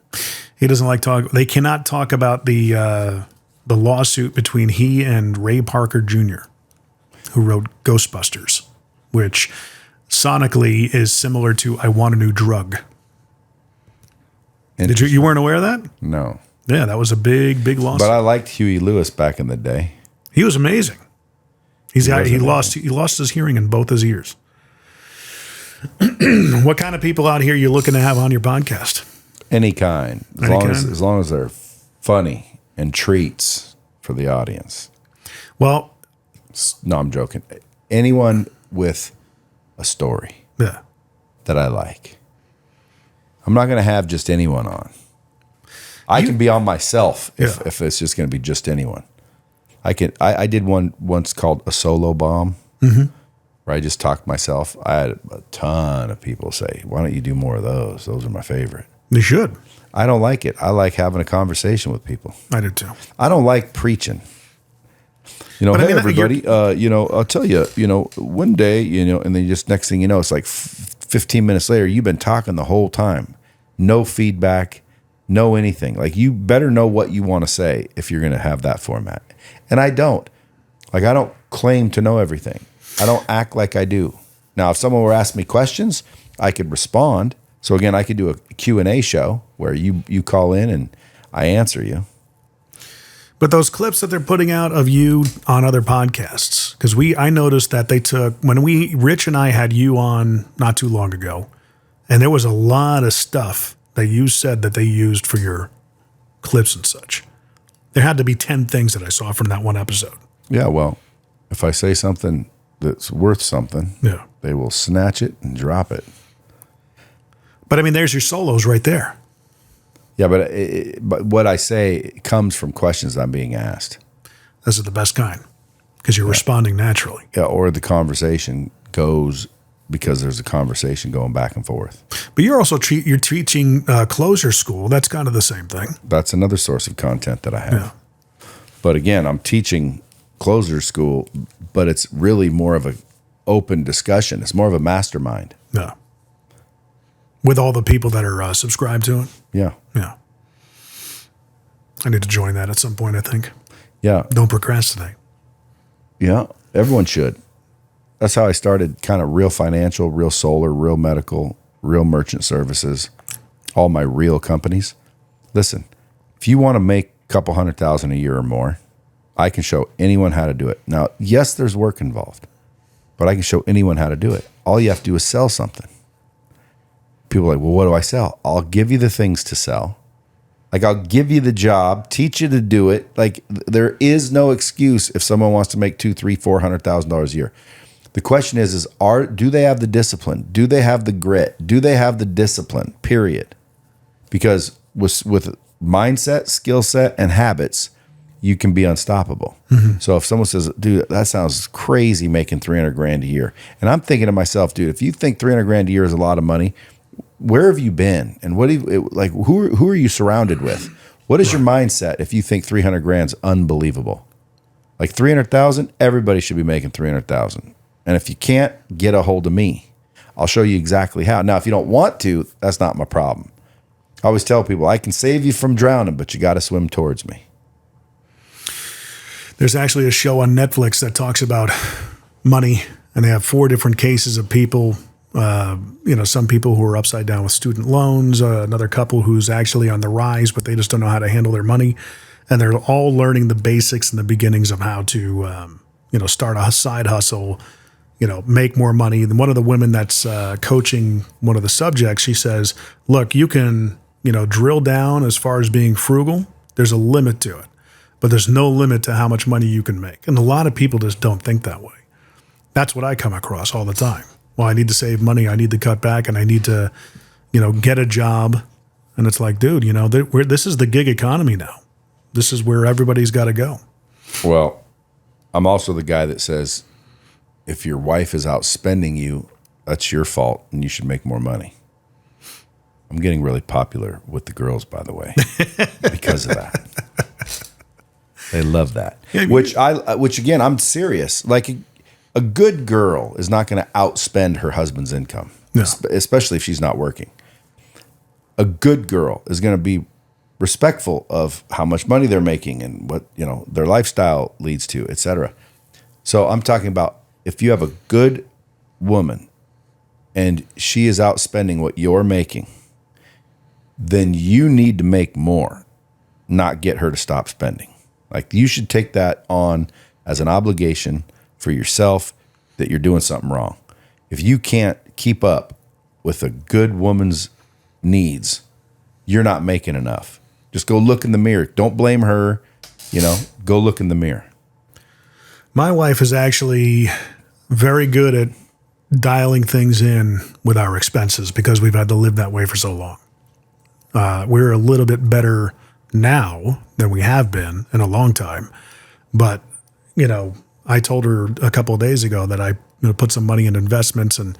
He doesn't like talk. They cannot talk about the lawsuit between he and Ray Parker Jr., who wrote Ghostbusters, which sonically is similar to I Want a New Drug. Did you weren't aware of that? No. Yeah, that was a big lawsuit. But I liked Huey Lewis back in the day. He was amazing. He lost his hearing in both his ears. What kind of people out here are you looking to have on your podcast? Any kind. As long as they're funny and treats for the audience. Well, no, I'm joking. Anyone with a story that I like. I'm not going to have just anyone on. I can be on myself if it's just going to be just anyone. I did one once called A Solo Bomb, where I just talked myself. I had a ton of people say, why don't you do more of those? Those are my favorite. You should. I don't like it. I like having a conversation with people. I do too. I don't like preaching. Hey, everybody, I'll tell you, one day, and then just next thing you know, it's like 15 minutes later, you've been talking the whole time. No feedback, no anything. Like, you better know what you want to say if you're going to have that format. And I don't. Like, I don't claim to know everything. I don't act like I do. Now, if someone were asking me questions, I could respond. So again, I could do a Q&A show where you call in and I answer you. But those clips that they're putting out of you on other podcasts, because I noticed that they took, when Rich and I had you on not too long ago, and there was a lot of stuff that you said that they used for your clips and such. There had to be 10 things that I saw from that one episode. Yeah, well, if I say something that's worth something, they will snatch it and drop it. But I mean, there's your solos right there. Yeah, but what I say comes from questions I'm being asked. Those are the best kind because you're responding naturally. Yeah, or the conversation goes because there's a conversation going back and forth. But you're also you're teaching closer school. That's kind of the same thing. That's another source of content that I have. Yeah. But again, I'm teaching closer school, but it's really more of an open discussion. It's more of a mastermind. Yeah. With all the people that are subscribed to it? Yeah. Yeah. I need to join that at some point, I think. Yeah. Don't procrastinate. Yeah. Everyone should. That's how I started kind of real financial, real solar, real medical, real merchant services, all my real companies. Listen, if you want to make a couple $100,000 a year or more, I can show anyone how to do it. Now, yes, there's work involved, but I can show anyone how to do it. All you have to do is sell something. People are like, well, what do I sell? I'll give you the things to sell. Like, I'll give you the job, teach you to do it. Like, there is no excuse if someone wants to make $200,000, $300,000, $400,000 a year. The question is do they have the discipline? Do they have the grit? Do they have the discipline? Period. Because with mindset, skill set, and habits, you can be unstoppable. Mm-hmm. So if someone says, dude, that sounds crazy making $300,000 a year. And I'm thinking to myself, dude, if you think $300,000 a year is a lot of money, where have you been? And who are you surrounded with? What is your mindset if you think $300,000 is unbelievable? Like 300,000, everybody should be making 300,000. And if you can't, get a hold of me. I'll show you exactly how. Now, if you don't want to, that's not my problem. I always tell people, I can save you from drowning, but you got to swim towards me. There's actually a show on Netflix that talks about money, and they have 4 different cases of people. Some people who are upside down with student loans, another couple who's actually on the rise, but they just don't know how to handle their money. And they're all learning the basics and the beginnings of how to, start a side hustle, make more money. And one of the women that's coaching one of the subjects, she says, look, you can, drill down as far as being frugal. There's a limit to it, but there's no limit to how much money you can make. And a lot of people just don't think that way. That's what I come across all the time. Well, I need to save money. I need to cut back, and I need to, get a job. And it's like, dude, this is the gig economy now. This is where everybody's got to go. Well, I'm also the guy that says, if your wife is outspending you, that's your fault, and you should make more money. I'm getting really popular with the girls, by the way, because of that. They love that. Yeah, which again, I'm serious. Like a good girl is not going to outspend her husband's income, no. Especially if she's not working. A good girl is going to be respectful of how much money they're making and what their lifestyle leads to, etc. So I'm talking about if you have a good woman and she is outspending what you're making, then you need to make more, not get her to stop spending. Like you should take that on as an obligation for yourself that you're doing something wrong. If you can't keep up with a good woman's needs, you're not making enough. Just go look in the mirror. Don't blame her. Go look in the mirror. My wife is actually very good at dialing things in with our expenses because we've had to live that way for so long. We're a little bit better now than we have been in a long time. But, I told her a couple of days ago that I put some money in investments and,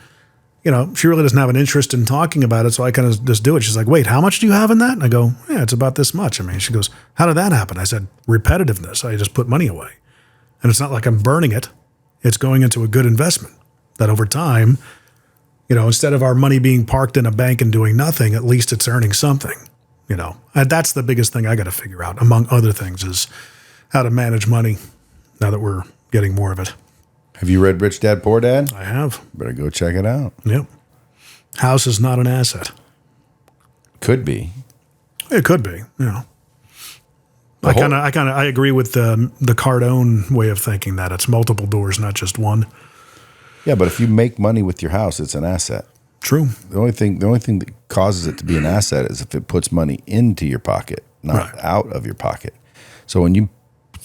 she really doesn't have an interest in talking about it. So I kind of just do it. She's like, wait, how much do you have in that? And I go, yeah, it's about this much. She goes, how did that happen? I said, repetitiveness. I just put money away. And it's not like I'm burning it. It's going into a good investment that over time, instead of our money being parked in a bank and doing nothing, at least it's earning something, And that's the biggest thing I got to figure out, among other things, is how to manage money now that we're getting more of it. Have you read Rich Dad, Poor Dad? I have. Better go check it out. Yep. House is not an asset. Could be. It could be, I agree with the Cardone way of thinking that it's multiple doors, not just one. Yeah, but if you make money with your house, it's an asset. True. The only thing that causes it to be an asset is if it puts money into your pocket, not out of your pocket. So when you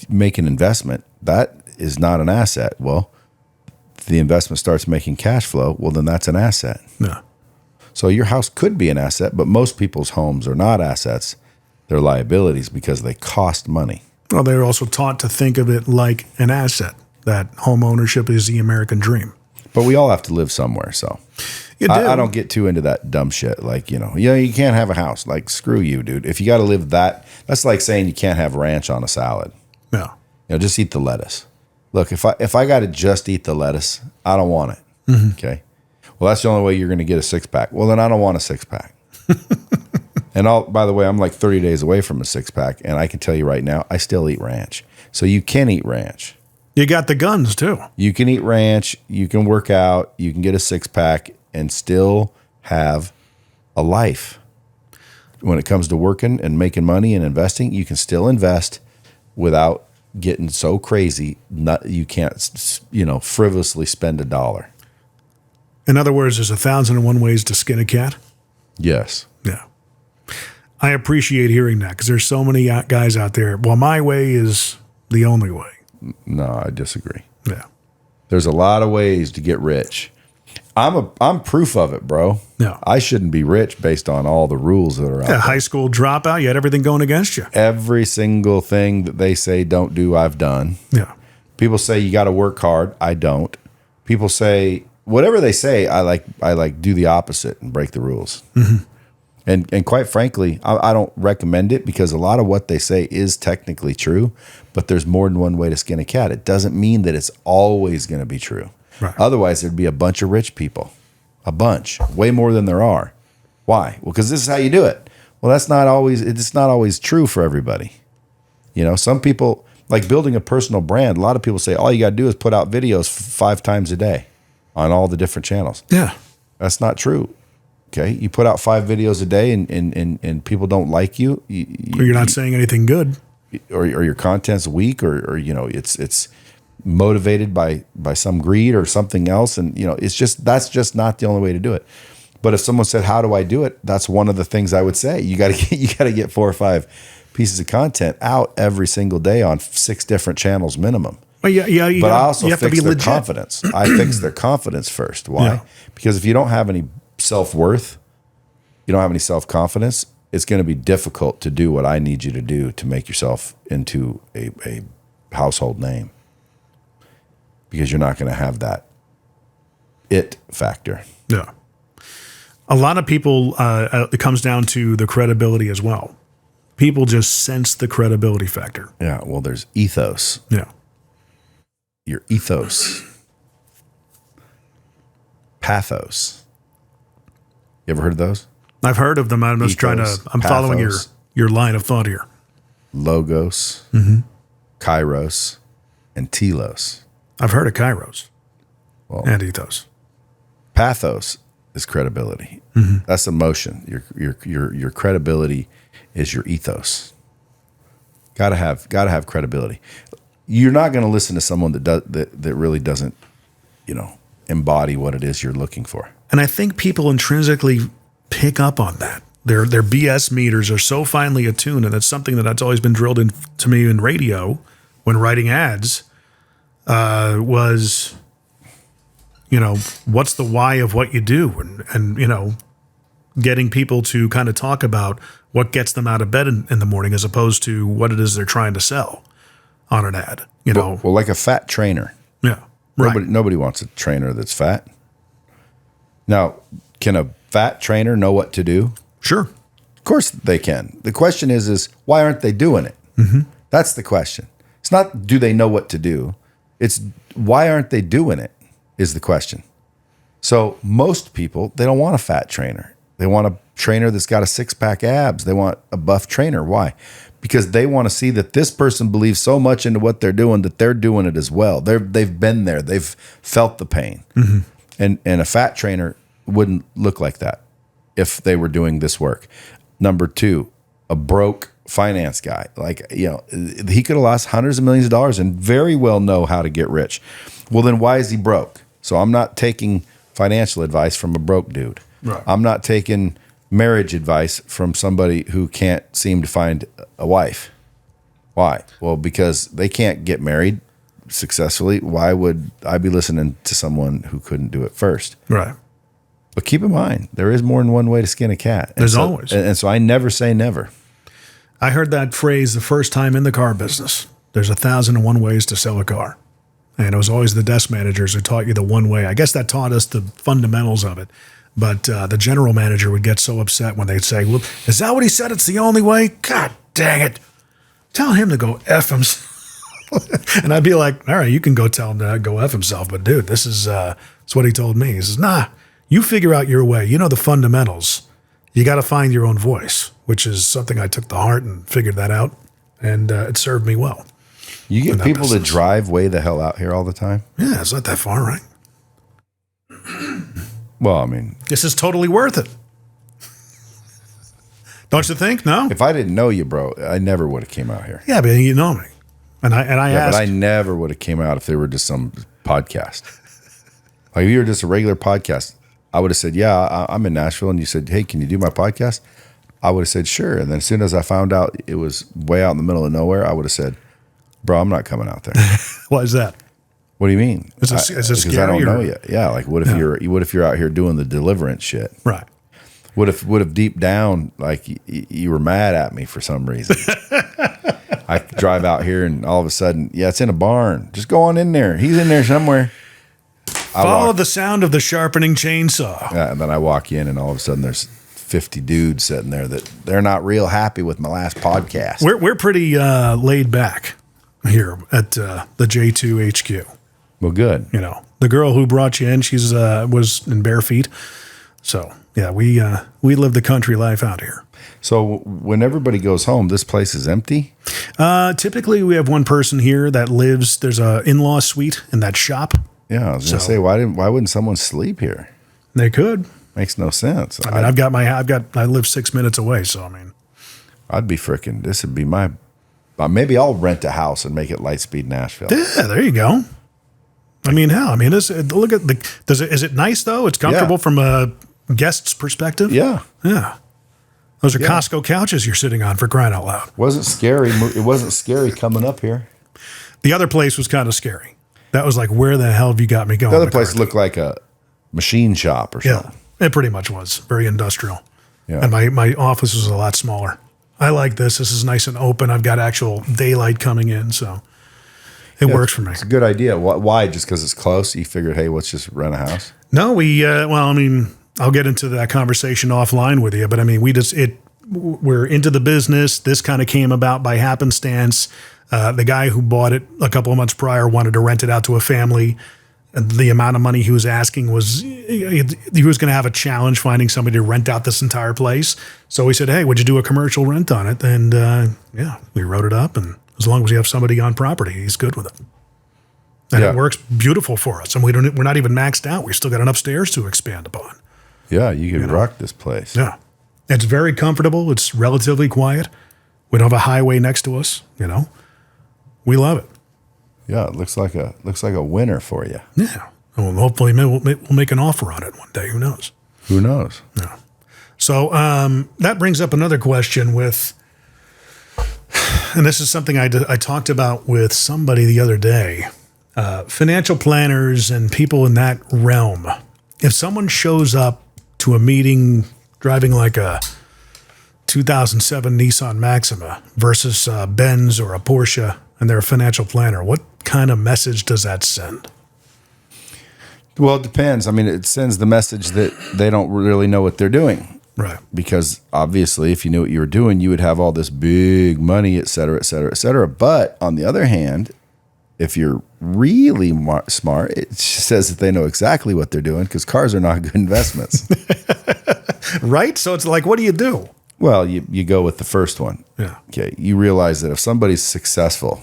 make an investment, that is not an asset. Well, if the investment starts making cash flow, well, then that's an asset. Yeah. So your house could be an asset, but most people's homes are not assets. They're liabilities because they cost money. Well, they're also taught to think of it like an asset, that home ownership is the American dream. But we all have to live somewhere, so you do. I don't get too into that dumb shit. Like, you can't have a house. Like, screw you, dude. If you got to live that's like saying you can't have ranch on a salad. Yeah. Just eat the lettuce. Look, if I got to just eat the lettuce, I don't want it. Mm-hmm. Okay. Well, that's the only way you're going to get a 6-pack. Well, then I don't want a 6-pack. And by the way, I'm like 30 days away from a 6-pack, and I can tell you right now, I still eat ranch. So you can eat ranch. You got the guns too. You can eat ranch. You can work out. You can get a 6-pack and still have a life. When it comes to working and making money and investing, you can still invest without getting so crazy. You can't, frivolously spend $1. In other words, there's 1,001 ways to skin a cat. Yes. Yeah. I appreciate hearing that because there's so many guys out there. Well, my way is the only way. No, I disagree. Yeah. There's a lot of ways to get rich. I'm proof of it, bro. Yeah. I shouldn't be rich based on all the rules that are out there. High school dropout, you had everything going against you. Every single thing that they say don't do, I've done. Yeah. People say you got to work hard. I don't. People say whatever they say, I like do the opposite and break the rules. Mm-hmm. And quite frankly, I don't recommend it because a lot of what they say is technically true, but there's more than one way to skin a cat. It doesn't mean that it's always going to be true. Right. Otherwise, there'd be a bunch of rich people, a bunch, way more than there are. Why? Well, because this is how you do it. Well, it's not always true for everybody. Some people, Like building a personal brand. A lot of people say all you got to do is put out videos 5 times a day on all the different channels. Yeah. That's not true. Okay. You put out 5 videos a day and people don't like you. Or you're not saying anything good. Or your content's weak or it's motivated by some greed or something else. And, that's just not the only way to do it. But if someone said, how do I do it? That's one of the things I would say. You got to get 4 or 5 pieces of content out every single day on 6 different channels minimum. Well, But I also fix their confidence. I fix their confidence first. Why? Yeah. Because if you don't have any self-worth, you don't have any self-confidence, it's going to be difficult to do what I need you to do to make yourself into a household name. Because you're not going to have that it factor. Yeah. A lot of people, it comes down to the credibility as well. People just sense the credibility factor. Yeah, well, there's ethos. Yeah. Your ethos. Pathos. You ever heard of those? I've heard of them. I'm just I'm following your line of thought here. Logos, Kairos, and telos. I've heard of Kairos and ethos. Pathos is credibility. That's emotion. Your credibility is your ethos. Gotta have credibility. You're not going to listen to someone that really doesn't, embody what it is you're looking for. And I think people intrinsically pick up on that. Their BS meters are so finely attuned, and that's something that's always been drilled into me in radio when writing ads. Was, what's the why of what you do, and getting people to kind of talk about what gets them out of bed in the morning, as opposed to what it is they're trying to sell on an ad. Well, like a fat trainer. Yeah, right. Nobody wants a trainer that's fat. Now, can a fat trainer know what to do? Sure. Of course they can. The question is why aren't they doing it? That's the question. It's not do they know what to do. It's why aren't they doing it is the question. So most people, they don't want a fat trainer. They want a trainer that's got a 6-pack abs. They want a buff trainer. Why? Because they want to see that this person believes so much into what they're doing that they're doing it as well. They've been there. They've felt the pain. And a fat trainer wouldn't look like that if they were doing this work. Number 2, a broke finance guy. He could have lost hundreds of millions of dollars and very well know how to get rich. Well, then why is he broke? So I'm not taking financial advice from a broke dude. Right. I'm not taking marriage advice from somebody who can't seem to find a wife. Why? Well, because they can't get married successfully. Why would I be listening to someone who couldn't do it first? Right. But keep in mind, there is more than one way to skin a cat. There's always. And so I never say never. I heard that phrase the first time in the car business. There's 1,001 ways to sell a car. And it was always the desk managers who taught you the one way. I guess that taught us the fundamentals of it. But the general manager would get so upset when they'd say, well, is that what he said? It's the only way? God dang it. Tell him to go F himself. And I'd be like, all right, you can go tell him to go F himself. But dude, this is that's what he told me. He says, nah, you figure out your way. You know the fundamentals. You got to find your own voice, which is something I took to heart and figured that out. And it served me well. You get people to drive way the hell out here all the time? Yeah, it's not that far, right? Well, I mean, this is totally worth it. Don't you think? No? If I didn't know you, bro, I never would have came out here. Yeah, but you know me. And I asked. But I never would have came out if there were just some podcast. Like if you were just a regular podcast, I would have said, yeah, I'm in Nashville. And you said, hey, can you do my podcast? I would have said, sure. And then as soon as I found out it was way out in the middle of nowhere, I would have said, bro, I'm not coming out there. Why is that? What do you mean? Is it Because scary? I don't know yet. Yeah, like what if you're out here doing the deliverance shit? Right. What if deep down, like you were mad at me for some reason? I drive out here and all of a sudden, yeah, it's in a barn. Just go on in there. He's in there somewhere. Follow the sound of the sharpening chainsaw. Yeah, and then I walk in and all of a sudden there's 50 dudes sitting there that they're not real happy with my last podcast. We're pretty laid back here at the J2 HQ. Well, good. You know, the girl who brought you in, she's was in bare feet. So yeah, we live the country life out here. So when everybody goes home, this place is empty? Typically, we have one person here that lives. There's a in-law suite in that shop. Yeah, I was going to say, why wouldn't someone sleep here? They could. Makes no sense. I mean, I live 6 minutes away, so I mean, I'd be freaking. This would be my. Maybe I'll rent a house and make it Lightspeed Nashville. Yeah, there you go. I mean, hell, I mean, look at is it nice though? It's comfortable from a guest's perspective. Yeah. Those are Costco couches you're sitting on, for crying out loud. Wasn't scary. It wasn't scary coming up here. The other place was kind of scary. That was like, where the hell have you got me going? The other place looked like a machine shop or something. Yeah, it pretty much was. Very industrial. Yeah. And my office was a lot smaller. I like this. This is nice and open. I've got actual daylight coming in, so it works for me. It's a good idea. Why? Just because it's close? You figured, hey, let's just rent a house? No, I'll get into that conversation offline with you, but I mean, we're into the business. This kind of came about by happenstance. The guy who bought it a couple of months prior wanted to rent it out to a family. And the amount of money he was asking was, he was going to have a challenge finding somebody to rent out this entire place. So we said, hey, would you do a commercial rent on it? And we wrote it up. And as long as we have somebody on property, he's good with it. And it works beautiful for us. And we're not even maxed out. We still got an upstairs to expand upon. Yeah, you could rock this place. Yeah. It's very comfortable. It's relatively quiet. We don't have a highway next to us, We love it. Yeah, it looks like a winner for you. Yeah. Well, hopefully we'll make an offer on it one day. Who knows? Who knows? Yeah. So that brings up another question and this is something I talked about with somebody the other day, financial planners and people in that realm. If someone shows up to a meeting driving like a 2007 Nissan Maxima versus a Benz or a Porsche, and they're a financial planner, what kind of message does that send? Well, it depends. I mean, it sends the message that they don't really know what they're doing. Right. Because obviously, if you knew what you were doing, you would have all this big money, et cetera, et cetera, et cetera. But on the other hand, if you're really smart, it says that they know exactly what they're doing, because cars are not good investments. Right? So it's like, what do you do? Well, you go with the first one. Yeah. Okay. You realize that if somebody's successful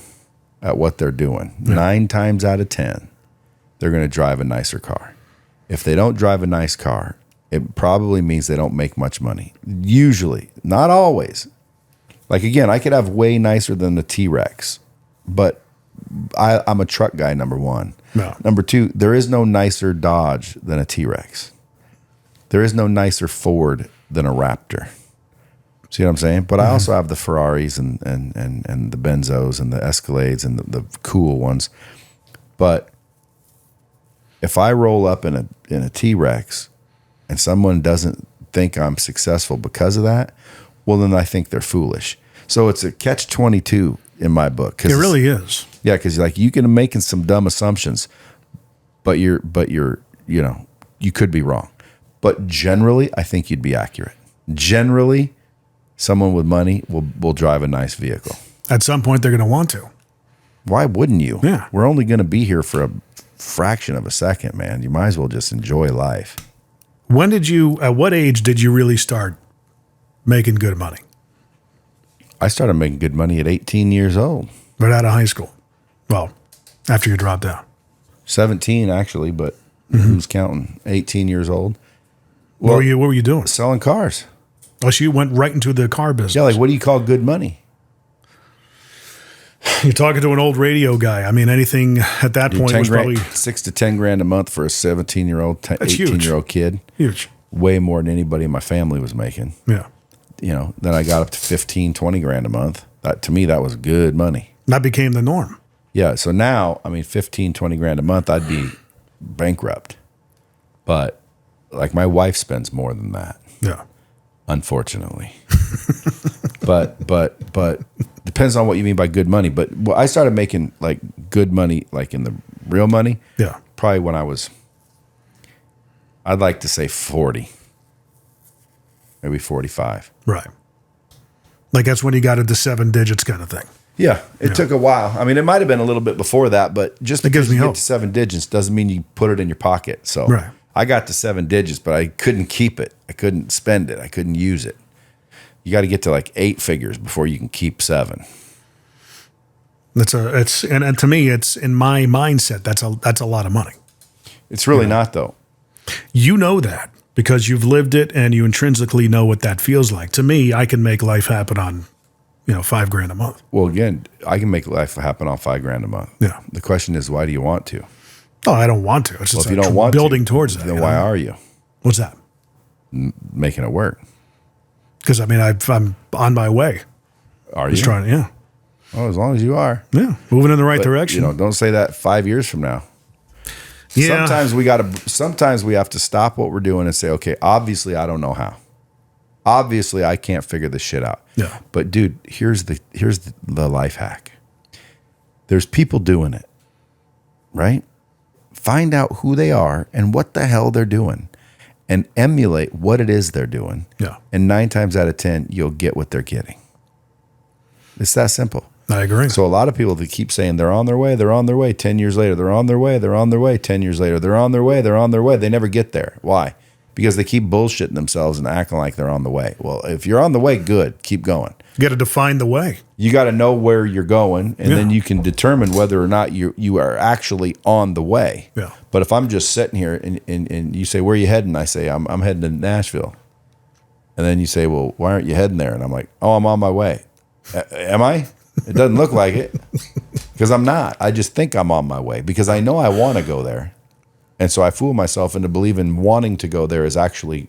at what they're doing, 9 times out of 10, they're going to drive a nicer car. If they don't drive a nice car, it probably means they don't make much money. Usually, not always. Like, again, I could have way nicer than the T-Rex, but I'm a truck guy, number one. No. Number two, there is no nicer Dodge than a T-Rex. There is no nicer Ford than a Raptor. See what I'm saying? But I also have the Ferraris and the Benzos and the Escalades and the cool ones. But if I roll up in a T-Rex and someone doesn't think I'm successful because of that, well, then I think they're foolish. So it's a catch-22 in my book. It really is. Yeah, because like you can make some dumb assumptions, but you're you could be wrong. But generally, I think you'd be accurate. Generally, someone with money will drive a nice vehicle. At some point, they're going to want to. Why wouldn't you? Yeah. We're only going to be here for a fraction of a second, man. You might as well just enjoy life. At what age did you really start making good money? I started making good money at 18 years old. Right out of high school. Well, after you dropped out. 17, actually, but who's counting? 18 years old. Well, what were you doing? Selling cars. Oh, so you went right into the car business. Yeah, like what do you call good money? You're talking to an old radio guy. I mean, anything at that point was probably $6 to $10,000 a month for a 17-year-old, 18-year-old kid. Huge. Way more than anybody in my family was making. Yeah. Then I got up to 15, 20 grand a month. To me, that was good money. That became the norm. Yeah. So now, 15, 20 grand a month, I'd be bankrupt. But like my wife spends more than that. Yeah. Unfortunately. but depends on what you mean by good money. But I started making like good money, like in the real money. Yeah. Probably when I was, I'd like to say 40, maybe 45. Right. Like that's when you got into 7 digits kind of thing. Yeah. It took a while. It might've been a little bit before that, but just because you get to 7 digits doesn't mean you put it in your pocket. So right. I got to 7 digits, but I couldn't keep it. I couldn't spend it. I couldn't use it. You got to get to like 8 figures before you can keep 7. And to me, it's in my mindset. That's a lot of money. It's really not though. You know that because you've lived it and you intrinsically know what that feels like. To me, I can make life happen on, $5,000 a month. Well, again, I can make life happen on $5,000 a month. Yeah. The question is, why do you want to? Oh, I don't want to. It's just If you don't want building to, towards that. then why are you? What's that? Making it work. Because I'm on my way. Are you? Just trying, yeah. Oh, as long as you are. Yeah, moving in the right direction. Don't say that 5 years from now. Yeah. Sometimes we have to stop what we're doing and say, okay, obviously I don't know how. Obviously I can't figure this shit out. Yeah. But dude, here's the life hack. There's people doing it, right? Find out who they are and what the hell they're doing and emulate what it is they're doing. Yeah. And 9 times out of 10, you'll get what they're getting. It's that simple. I agree. So a lot of people that keep saying they're on their way, 10 years later, they're on their way, 10 years later, they're on their way. They never get there. Why? Because they keep bullshitting themselves and acting like they're on the way. Well, if you're on the way, good, keep going. You got to define the way. You got to know where you're going, and then you can determine whether or not you are actually on the way. Yeah. But if I'm just sitting here and you say, where are you heading? I say, I'm heading to Nashville. And then you say, well, why aren't you heading there? And I'm like, oh, I'm on my way. Am I? It doesn't look like it because I'm not. I just think I'm on my way because I know I want to go there. And so I fool myself into believing wanting to go there is actually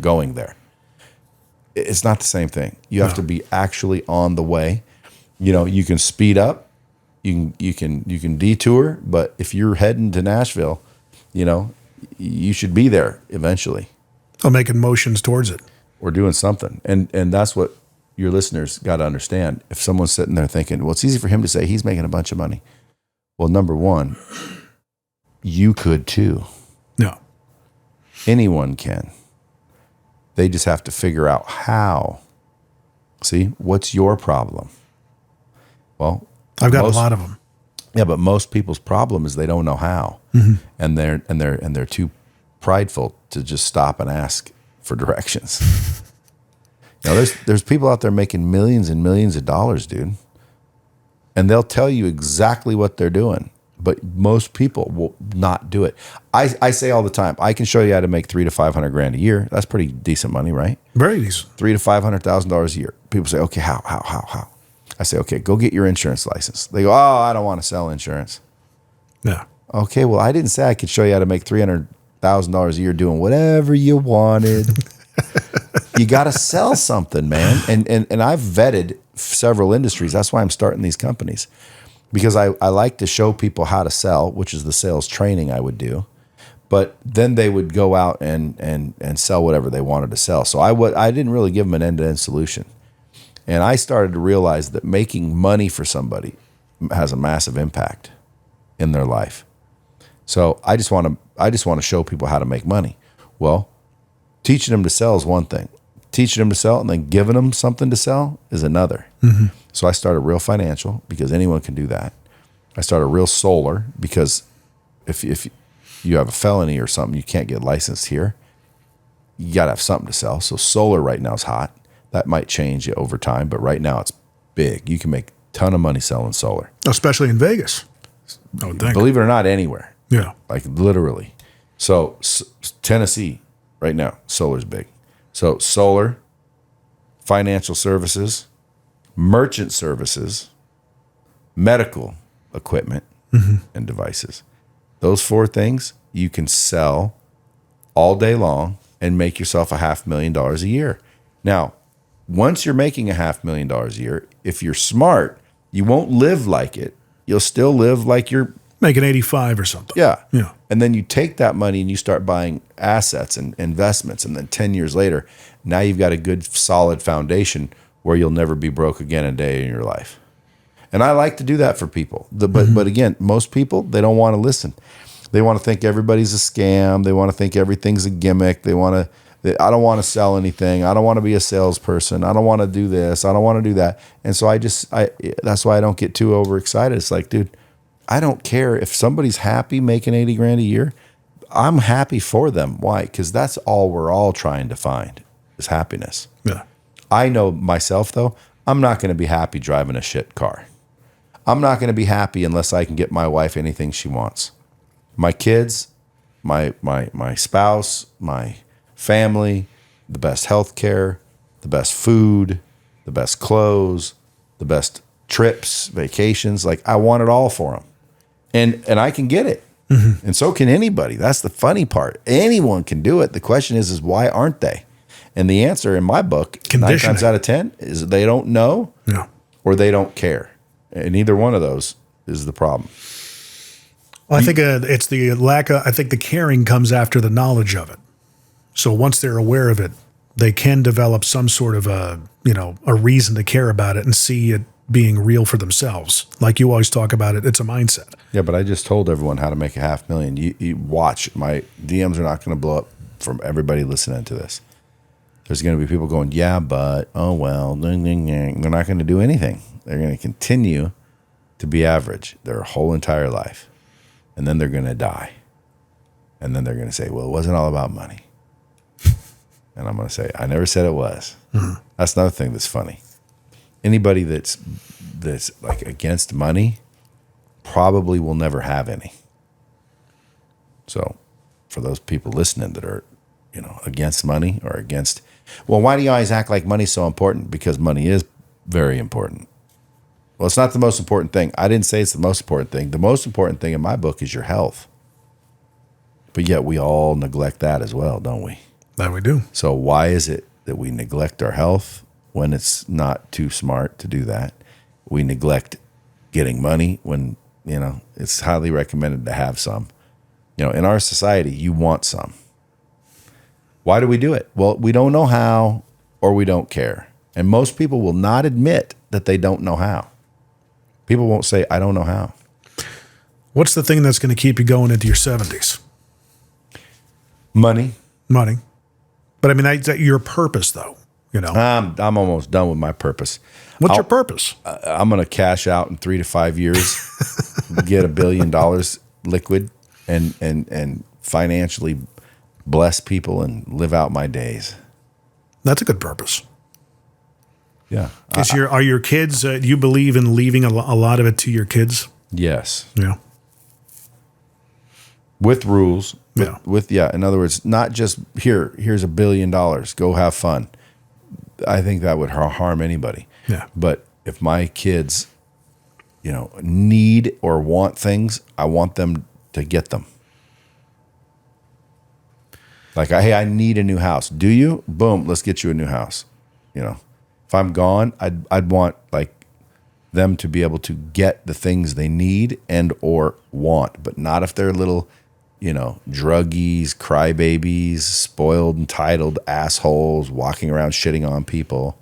going there. It's not the same thing. You have to be actually on the way. You can speed up, you can detour, but if you're heading to Nashville, you should be there eventually. I'm making motions towards it. Or doing something. And that's what your listeners got to understand. If someone's sitting there thinking, well, it's easy for him to say he's making a bunch of money. Well, number one, you could too. No. Anyone can. They just have to figure out how. See, what's your problem? Well, I've got a lot of them. Yeah, but most people's problem is they don't know how. And they're too prideful to just stop and ask for directions. There's people out there making millions and millions of dollars, dude. And they'll tell you exactly what they're doing. But most people will not do it. I say all the time, I can show you how to make $300,000 to $500,000 a year. That's pretty decent money, right? Very decent. $300,000 to $500,000 a year. People say, okay, how? I say, okay, go get your insurance license. They go, oh, I don't want to sell insurance. Yeah. Okay, well, I didn't say I could show you how to make $300,000 a year doing whatever you wanted. You got to sell something, man. And I've vetted several industries. That's why I'm starting these companies. Because I like to show people how to sell, which is the sales training I would do. But then they would go out and sell whatever they wanted to sell. So I didn't really give them an end-to-end solution. And I started to realize that making money for somebody has a massive impact in their life. So I just want to show people how to make money. Well, teaching them to sell is one thing. Teaching them to sell and then giving them something to sell is another. Mm-hmm. So I started Real Financial because anyone can do that. I started Real Solar because if you have a felony or something, you can't get licensed here. You got to have something to sell. So solar right now is hot. That might change over time, but right now it's big. You can make a ton of money selling solar. Especially in Vegas. Oh, believe it or not, anywhere. Yeah. Like literally. So Tennessee right now, solar's big. So solar, financial services, merchant services, medical equipment, and devices. Those 4 things you can sell all day long and make yourself $500,000 a year. Now, once you're making $500,000 a year, if you're smart, you won't live like it. You'll still live like you're making 85 or something. Yeah. Yeah. And then you take that money and you start buying assets and investments. And then 10 years later, now you've got a good solid foundation where you'll never be broke again a day in your life. And I like to do that for people. But again, most people, they don't want to listen. They want to think everybody's a scam. They want to think everything's a gimmick. I don't want to sell anything. I don't want to be a salesperson. I don't want to do this. I don't want to do that. And so that's why I don't get too overexcited. It's like, dude, I don't care if somebody's happy making $80,000 a year. I'm happy for them. Why? Because that's all we're all trying to find is happiness. Yeah. I know myself, though, I'm not going to be happy driving a shit car. I'm not going to be happy unless I can get my wife anything she wants. My kids, my spouse, my family, the best health care, the best food, the best clothes, the best trips, vacations. Like, I want it all for them. And I can get it. Mm-hmm. And so can anybody. That's the funny part. Anyone can do it. The question is why aren't they? And the answer in my book, 9 times out of 10, is they don't know or they don't care. And either one of those is the problem. Well, I think it's the lack of, I think the caring comes after the knowledge of it. So once they're aware of it, they can develop some sort of a reason to care about it and see it being real for themselves. Like you always talk about it, it's a mindset. Yeah, but I just told everyone how to make $500,000. You watch, my DMs are not going to blow up from everybody listening to this. There's going to be people going, yeah, but, oh, well, they're not going to do anything. They're going to continue to be average their whole entire life. And then they're going to die. And then they're going to say, well, it wasn't all about money. And I'm going to say, I never said it was. Mm-hmm. That's another thing that's funny. Anybody that's like against money probably will never have any. So for those people listening that are, against money or against, well, why do you always act like money's so important? Because money is very important. Well, it's not the most important thing. I didn't say it's the most important thing. The most important thing in my book is your health. But yet we all neglect that as well, don't we? That we do. So why is it that we neglect our health when it's not too smart to do that? We neglect getting money when, it's highly recommended to have some. In our society, you want some. Why do we do it? Well, we don't know how or we don't care. And most people will not admit that they don't know how. People won't say, I don't know how. What's the thing that's going to keep you going into your 70s? Money. But I mean, that's your purpose, though. I'm almost done with my purpose. What's your purpose? I'm going to cash out in 3 to 5 years, get $1 billion liquid, and financially bless people and live out my days. That's a good purpose. Yeah. Are your kids? Do you believe in leaving a lot of it to your kids? Yes. Yeah. With rules. With in other words, not just here's $1 billion, go have fun. I think that would harm anybody. Yeah. But if my kids, need or want things, I want them to get them. Like, hey, I need a new house. Do you? Boom, let's get you a new house. If I'm gone, I'd want like them to be able to get the things they need and or want, but not if they're little, druggies, crybabies, spoiled, entitled assholes walking around shitting on people.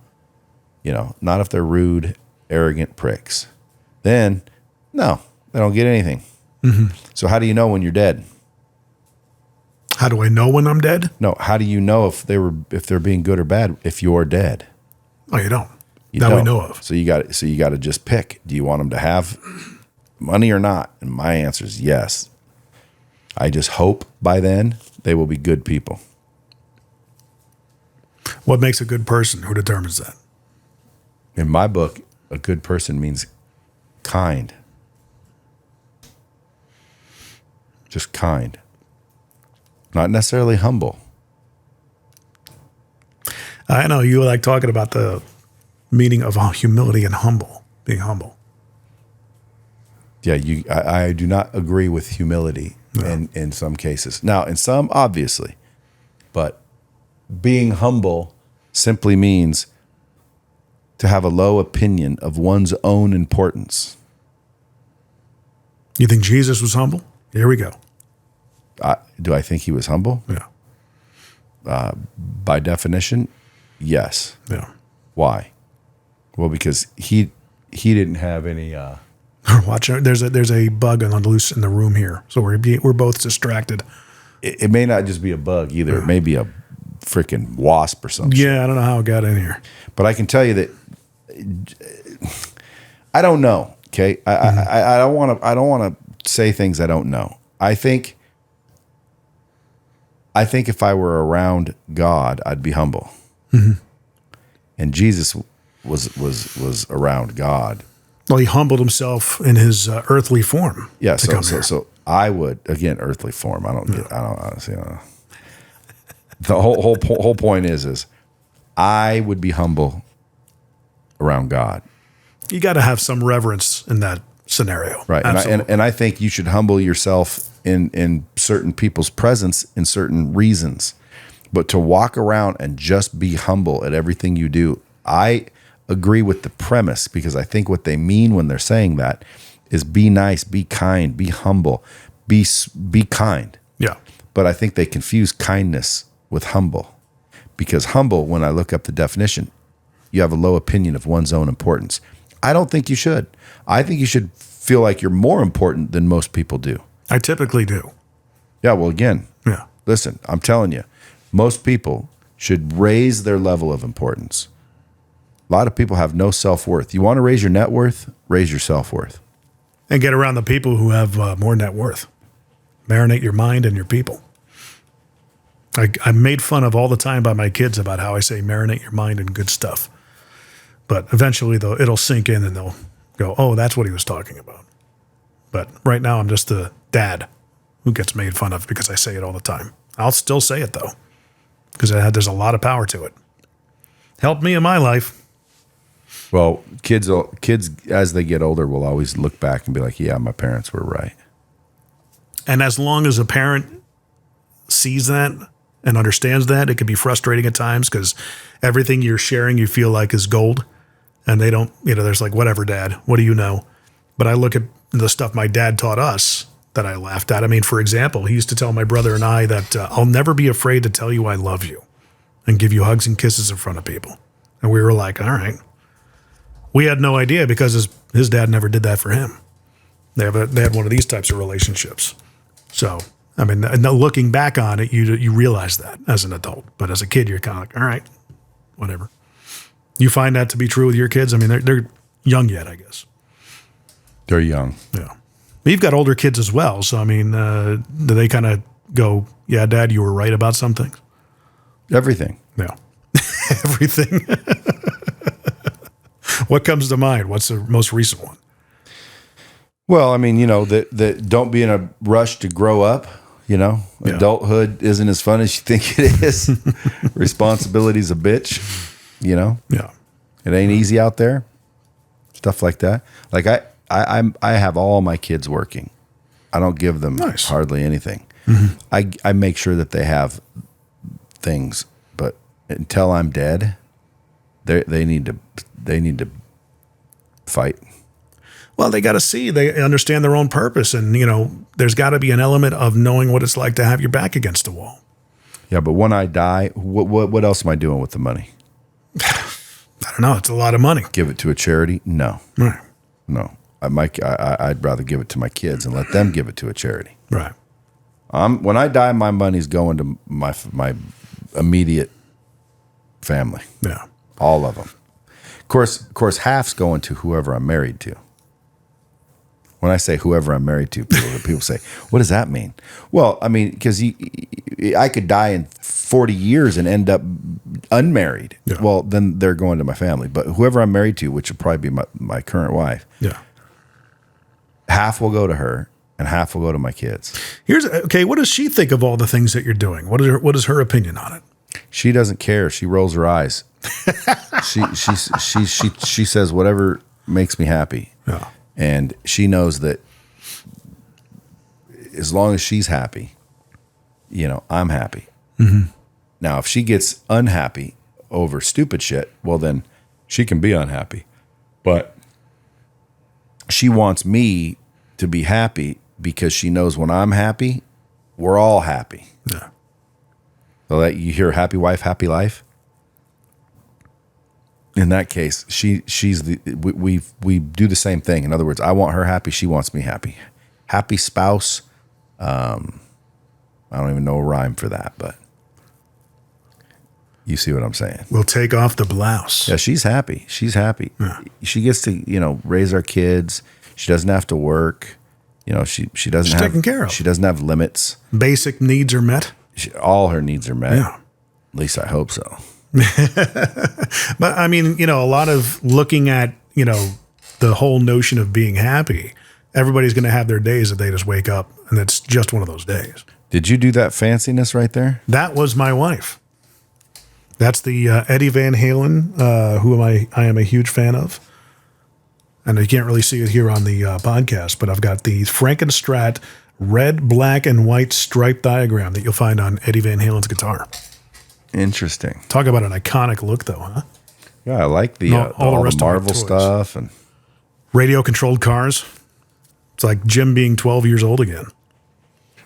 Not if they're rude, arrogant pricks. Then, no, they don't get anything. Mm-hmm. So how do you know when you're dead? How do I know when I'm dead? No, how do you know if they're being good or bad if you're dead? Oh, you don't. We know of. So you got to just pick. Do you want them to have money or not? And my answer is yes. I just hope by then they will be good people. What makes a good person? Who determines that? In my book, a good person means kind. Just kind. Not necessarily humble. I know you like talking about the meaning of humility and being humble. Yeah, I do not agree with humility in some cases. Now, in some, obviously. But being humble simply means to have a low opinion of one's own importance. You think Jesus was humble? Here we go. Do I think he was humble? Yeah. By definition, yes. Yeah. Why? Well, because he didn't have any. Watch out! There's a bug on the loose in the room here, so we're both distracted. It may not just be a bug either. Yeah. It may be a freaking wasp or something. Yeah, I don't know how it got in here, but I can tell you that I don't know. Okay, I don't want to say things I don't know. I think I think if I were around God, I'd be humble. And Jesus was around God. Well, he humbled himself in his earthly form. Yeah. So I would, again, earthly form. I don't honestly. The whole point is I would be humble around God. You got to have some reverence in that scenario. Right. And I think you should humble yourself in certain people's presence in certain reasons. But to walk around and just be humble at everything you do, I agree with the premise, because I think what they mean when they're saying that is be nice, be kind, be humble, be kind. Yeah. But I think they confuse kindness with humble, because humble, when I look up the definition, you have a low opinion of one's own importance. I don't think you should. I think you should feel like you're more important than most people do. I typically do. Yeah, well, again, listen, I'm telling you, most people should raise their level of importance. A lot of people have no self-worth. You want to raise your net worth? Raise your self-worth. And get around the people who have more net worth. Marinate your mind and your people. I'm made fun of all the time by my kids about how I say marinate your mind and good stuff. But eventually, though, it'll sink in and they'll go, oh, that's what he was talking about. But right now, I'm just the dad who gets made fun of because I say it all the time. I'll still say it, though, because there's a lot of power to it. Helped me in my life. Well, kids, as they get older, will always look back and be like, yeah, my parents were right. And as long as a parent sees that and understands that, it can be frustrating at times because everything you're sharing you feel like is gold. And they don't, there's like, whatever, Dad, what do you know? But I look at the stuff my dad taught us that I laughed at. I mean, for example, he used to tell my brother and I that I'll never be afraid to tell you I love you and give you hugs and kisses in front of people. And we were like, all right. We had no idea because his dad never did that for him. They had one of these types of relationships. So, I mean, looking back on it, you realize that as an adult. But as a kid, you're kind of like, all right, whatever. You find that to be true with your kids? I mean, they're young yet, I guess. They're young. Yeah. But you've got older kids as well. So, I mean, do they kind of go, yeah, Dad, you were right about some things? Everything. Yeah. Everything. What comes to mind? What's the most recent one? Well, I mean, that don't be in a rush to grow up. Adulthood isn't as fun as you think it is. Responsibility's a bitch. Yeah. It ain't easy out there. Stuff like that. Like I have all my kids working. I don't give them hardly anything. Mm-hmm. I make sure that they have things, but until I'm dead, they need to fight. Well, they got to see, they understand their own purpose. And, there's got to be an element of knowing what it's like to have your back against the wall. Yeah. But when I die, what else am I doing with the money? I don't know. It's a lot of money. Give it to a charity? No. Right. No. I'd rather give it to my kids and let them give it to a charity. Right. When I die, my money's going to my immediate family. Yeah. All of them. Of course, half's going to whoever I'm married to. When I say whoever I'm married to, people say, what does that mean? Well, I mean, because I could die in 40 years and end up unmarried. Yeah. Well, then they're going to my family. But whoever I'm married to, which would probably be my current wife, half will go to her and half will go to my kids. What does she think of all the things that you're doing? What is her opinion on it? She doesn't care. She rolls her eyes. She says whatever makes me happy. Yeah. And she knows that as long as she's happy, I'm happy. Mm-hmm. Now, if she gets unhappy over stupid shit, well, then she can be unhappy. But she wants me to be happy because she knows when I'm happy, we're all happy. Yeah. So that you hear happy wife, happy life. In that case, we do the same thing. In other words, I want her happy. She wants me happy. Happy spouse. I don't even know a rhyme for that, but you see what I'm saying. We'll take off the blouse. Yeah, she's happy. She's happy. Yeah. She gets to, raise our kids. She doesn't have to work. She doesn't have taken care of. She doesn't have limits. Basic needs are met. all her needs are met. Yeah. At least I hope so. But I mean, a lot of looking at, the whole notion of being happy, everybody's going to have their days that they just wake up and it's just one of those days. Did you do that fanciness right there? That was my wife. That's the Eddie Van Halen, who I am a huge fan of. And you can't really see it here on the podcast, but I've got the Frankenstrat red, black, and white stripe diagram that you'll find on Eddie Van Halen's guitar. Interesting. Talk about an iconic look, though, huh? Yeah, I like all the Marvel stuff and radio-controlled cars. It's like Jim being 12 years old again.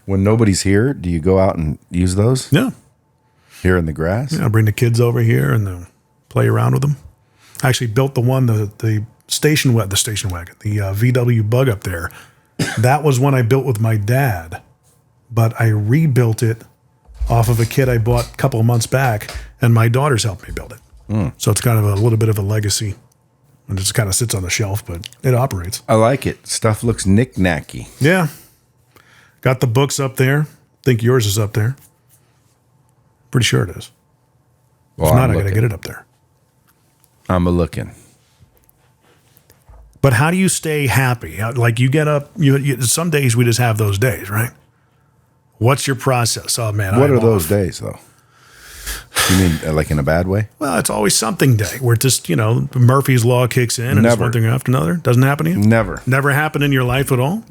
When nobody's here, do you go out and use those? Yeah. Here in the grass? Yeah, I bring the kids over here and they'll play around with them. I actually built the station wagon, the VW Bug up there. That was one I built with my dad, but I rebuilt it off of a kit I bought a couple of months back, and my daughters helped me build it. So it's kind of a little bit of a legacy. And it just kind of sits on the shelf, but it operates. I like it. Stuff looks knick-knacky. Yeah. Got the books up there. Think yours is up there. Pretty sure it is. Well, if not, I got to get it up there. I'm a-looking. But how do you stay happy? Like you get up, some days we just have those days, right? What's your process? Oh, man. What are those days, though? You mean like in a bad way? Well, it's always something day where just, Murphy's Law kicks in and it's one thing after another. Doesn't happen to you? Never. Never happened in your life at all?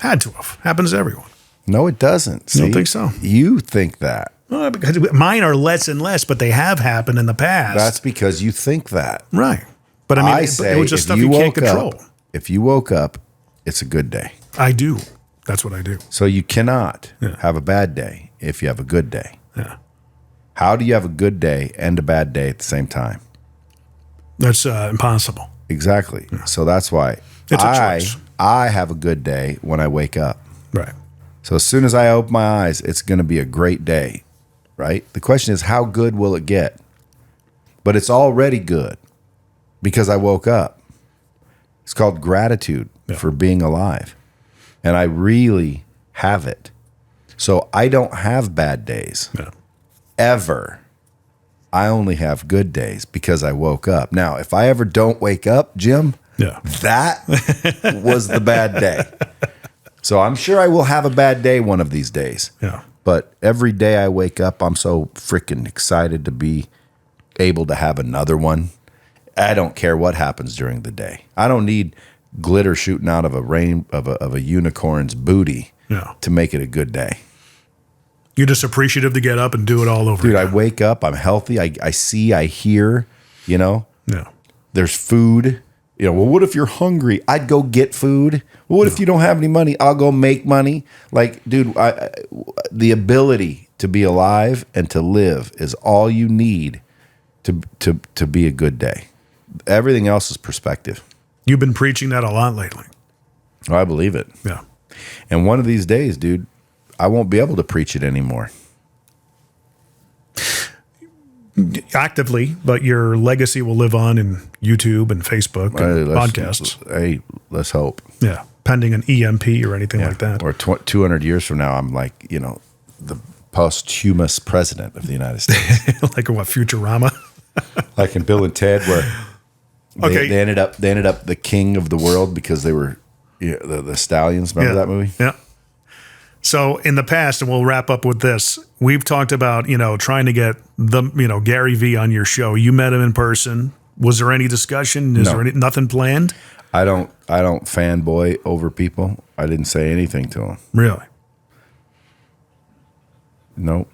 Had to have. Happens to everyone. No, it doesn't. See, You don't think so? You think that. Well, because mine are less and less, but they have happened in the past. That's because you think that. Right. But I mean, it was just stuff you can't control. If you woke up, it's a good day. I do. That's what I do. So you cannot have a bad day if you have a good day. Yeah. How do you have a good day and a bad day at the same time? That's impossible. Exactly. Yeah. So that's why it's a choice. I have a good day when I wake up. Right. So as soon as I open my eyes, it's going to be a great day, right? The question is, how good will it get? But it's already good because I woke up. It's called gratitude for being alive. And I really have it. So I don't have bad days. No. Ever. I only have good days because I woke up. Now, if I ever don't wake up, Jim, that was the bad day. So I'm sure I will have a bad day one of these days. Yeah. But every day I wake up, I'm so freaking excited to be able to have another one. I don't care what happens during the day. I don't need glitter shooting out of a unicorn's booty to make it a good day. You're just appreciative to get up and do it all over again. I wake up, I'm healthy, I see, I hear, Yeah. There's food. Well, what if you're hungry? I'd go get food. Well, what if you don't have any money? I'll go make money. Like, dude, the ability to be alive and to live is all you need to be a good day. Everything else is perspective. You've been preaching that a lot lately. Oh, I believe it. Yeah. And one of these days, dude, I won't be able to preach it anymore. Actively, but your legacy will live on in YouTube and Facebook and podcasts. Let's hope. Yeah. Pending an EMP or anything like that. Or 200 years from now, I'm like, the posthumous president of the United States. Like what, Futurama? Like in Bill and Ted, where they ended up the king of the world because they were the stallions. Remember that movie? Yeah. So in the past, and we'll wrap up with this, we've talked about, trying to get Gary V on your show. You met him in person. Was there any discussion? Is there nothing planned? I don't fanboy over people. I didn't say anything to him. Really? Nope.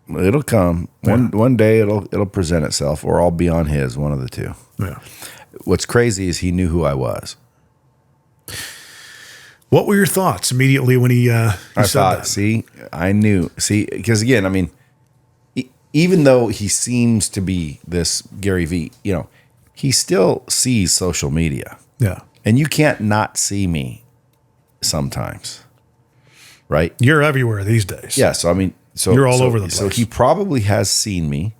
It'll come. One day it'll present itself, or I'll be on his, one of the two. Yeah. What's crazy is he knew who I was. What were your thoughts immediately when he said that? See, I knew. See, because again, I mean, even though he seems to be this Gary V, he still sees social media. Yeah. And you can't not see me sometimes, right? You're everywhere these days. Yeah, so I mean, you're all over the place. So he probably has seen me,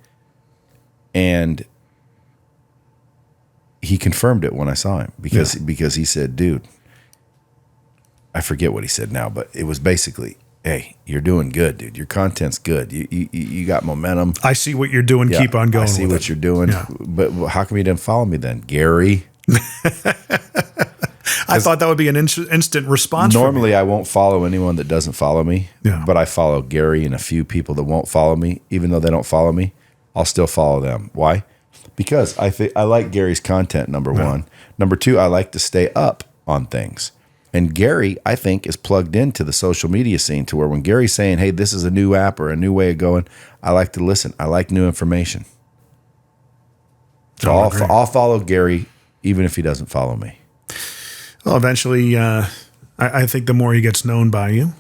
and he confirmed it when I saw him because he said, dude, I forget what he said now, but it was basically, hey, you're doing good, dude. Your content's good. You got momentum. I see what you're doing. Yeah, Keep on going. I see what you're doing. Yeah. But how come you didn't follow me then, Gary? I thought that would be an instant response. Normally, I won't follow anyone that doesn't follow me. Yeah. But I follow Gary and a few people that won't follow me. Even though they don't follow me, I'll still follow them. Why? Because I like Gary's content, number one. Number two, I like to stay up on things. And Gary, I think, is plugged into the social media scene to where when Gary's saying, hey, this is a new app or a new way of going, I like to listen. I like new information. So I'll follow Gary even if he doesn't follow me. Well, eventually, I think the more he gets known by you,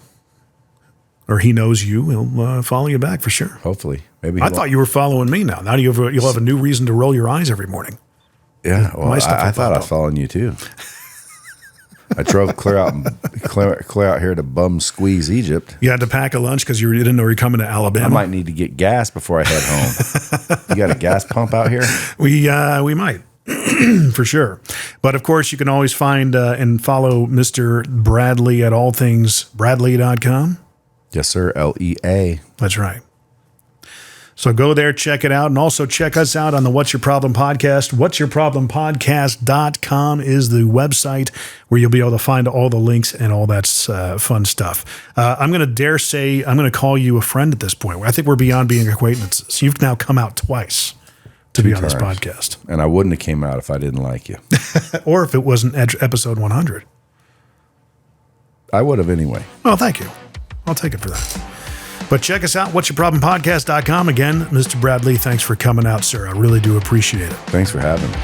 or he knows you, he'll follow you back for sure. Hopefully. Maybe I thought you were following me now. Now you'll have a new reason to roll your eyes every morning. Yeah, well, I thought I was following you too. I drove clear out here to bum squeeze Egypt. You had to pack a lunch because you didn't know you were coming to Alabama. I might need to get gas before I head home. You got a gas pump out here? We might. For sure. But of course, you can always find and follow Mr. Bradley at allthingsbradley.com. Yes, sir. LEA. That's right. So go there, check it out, and also check us out on the What's Your Problem podcast. whatsyourproblempodcast.com is the website where you'll be able to find all the links and all that fun stuff. I'm going to dare say I'm going to call you a friend at this point. I think we're beyond being acquaintances. You've now come out twice to be on this podcast. And I wouldn't have came out if I didn't like you. Or if it wasn't episode 100. I would have anyway. Well, thank you. I'll take it for that. But check us out, whatsyourproblempodcast.com. Again, Mr. Bradley, thanks for coming out, sir. I really do appreciate it. Thanks for having me.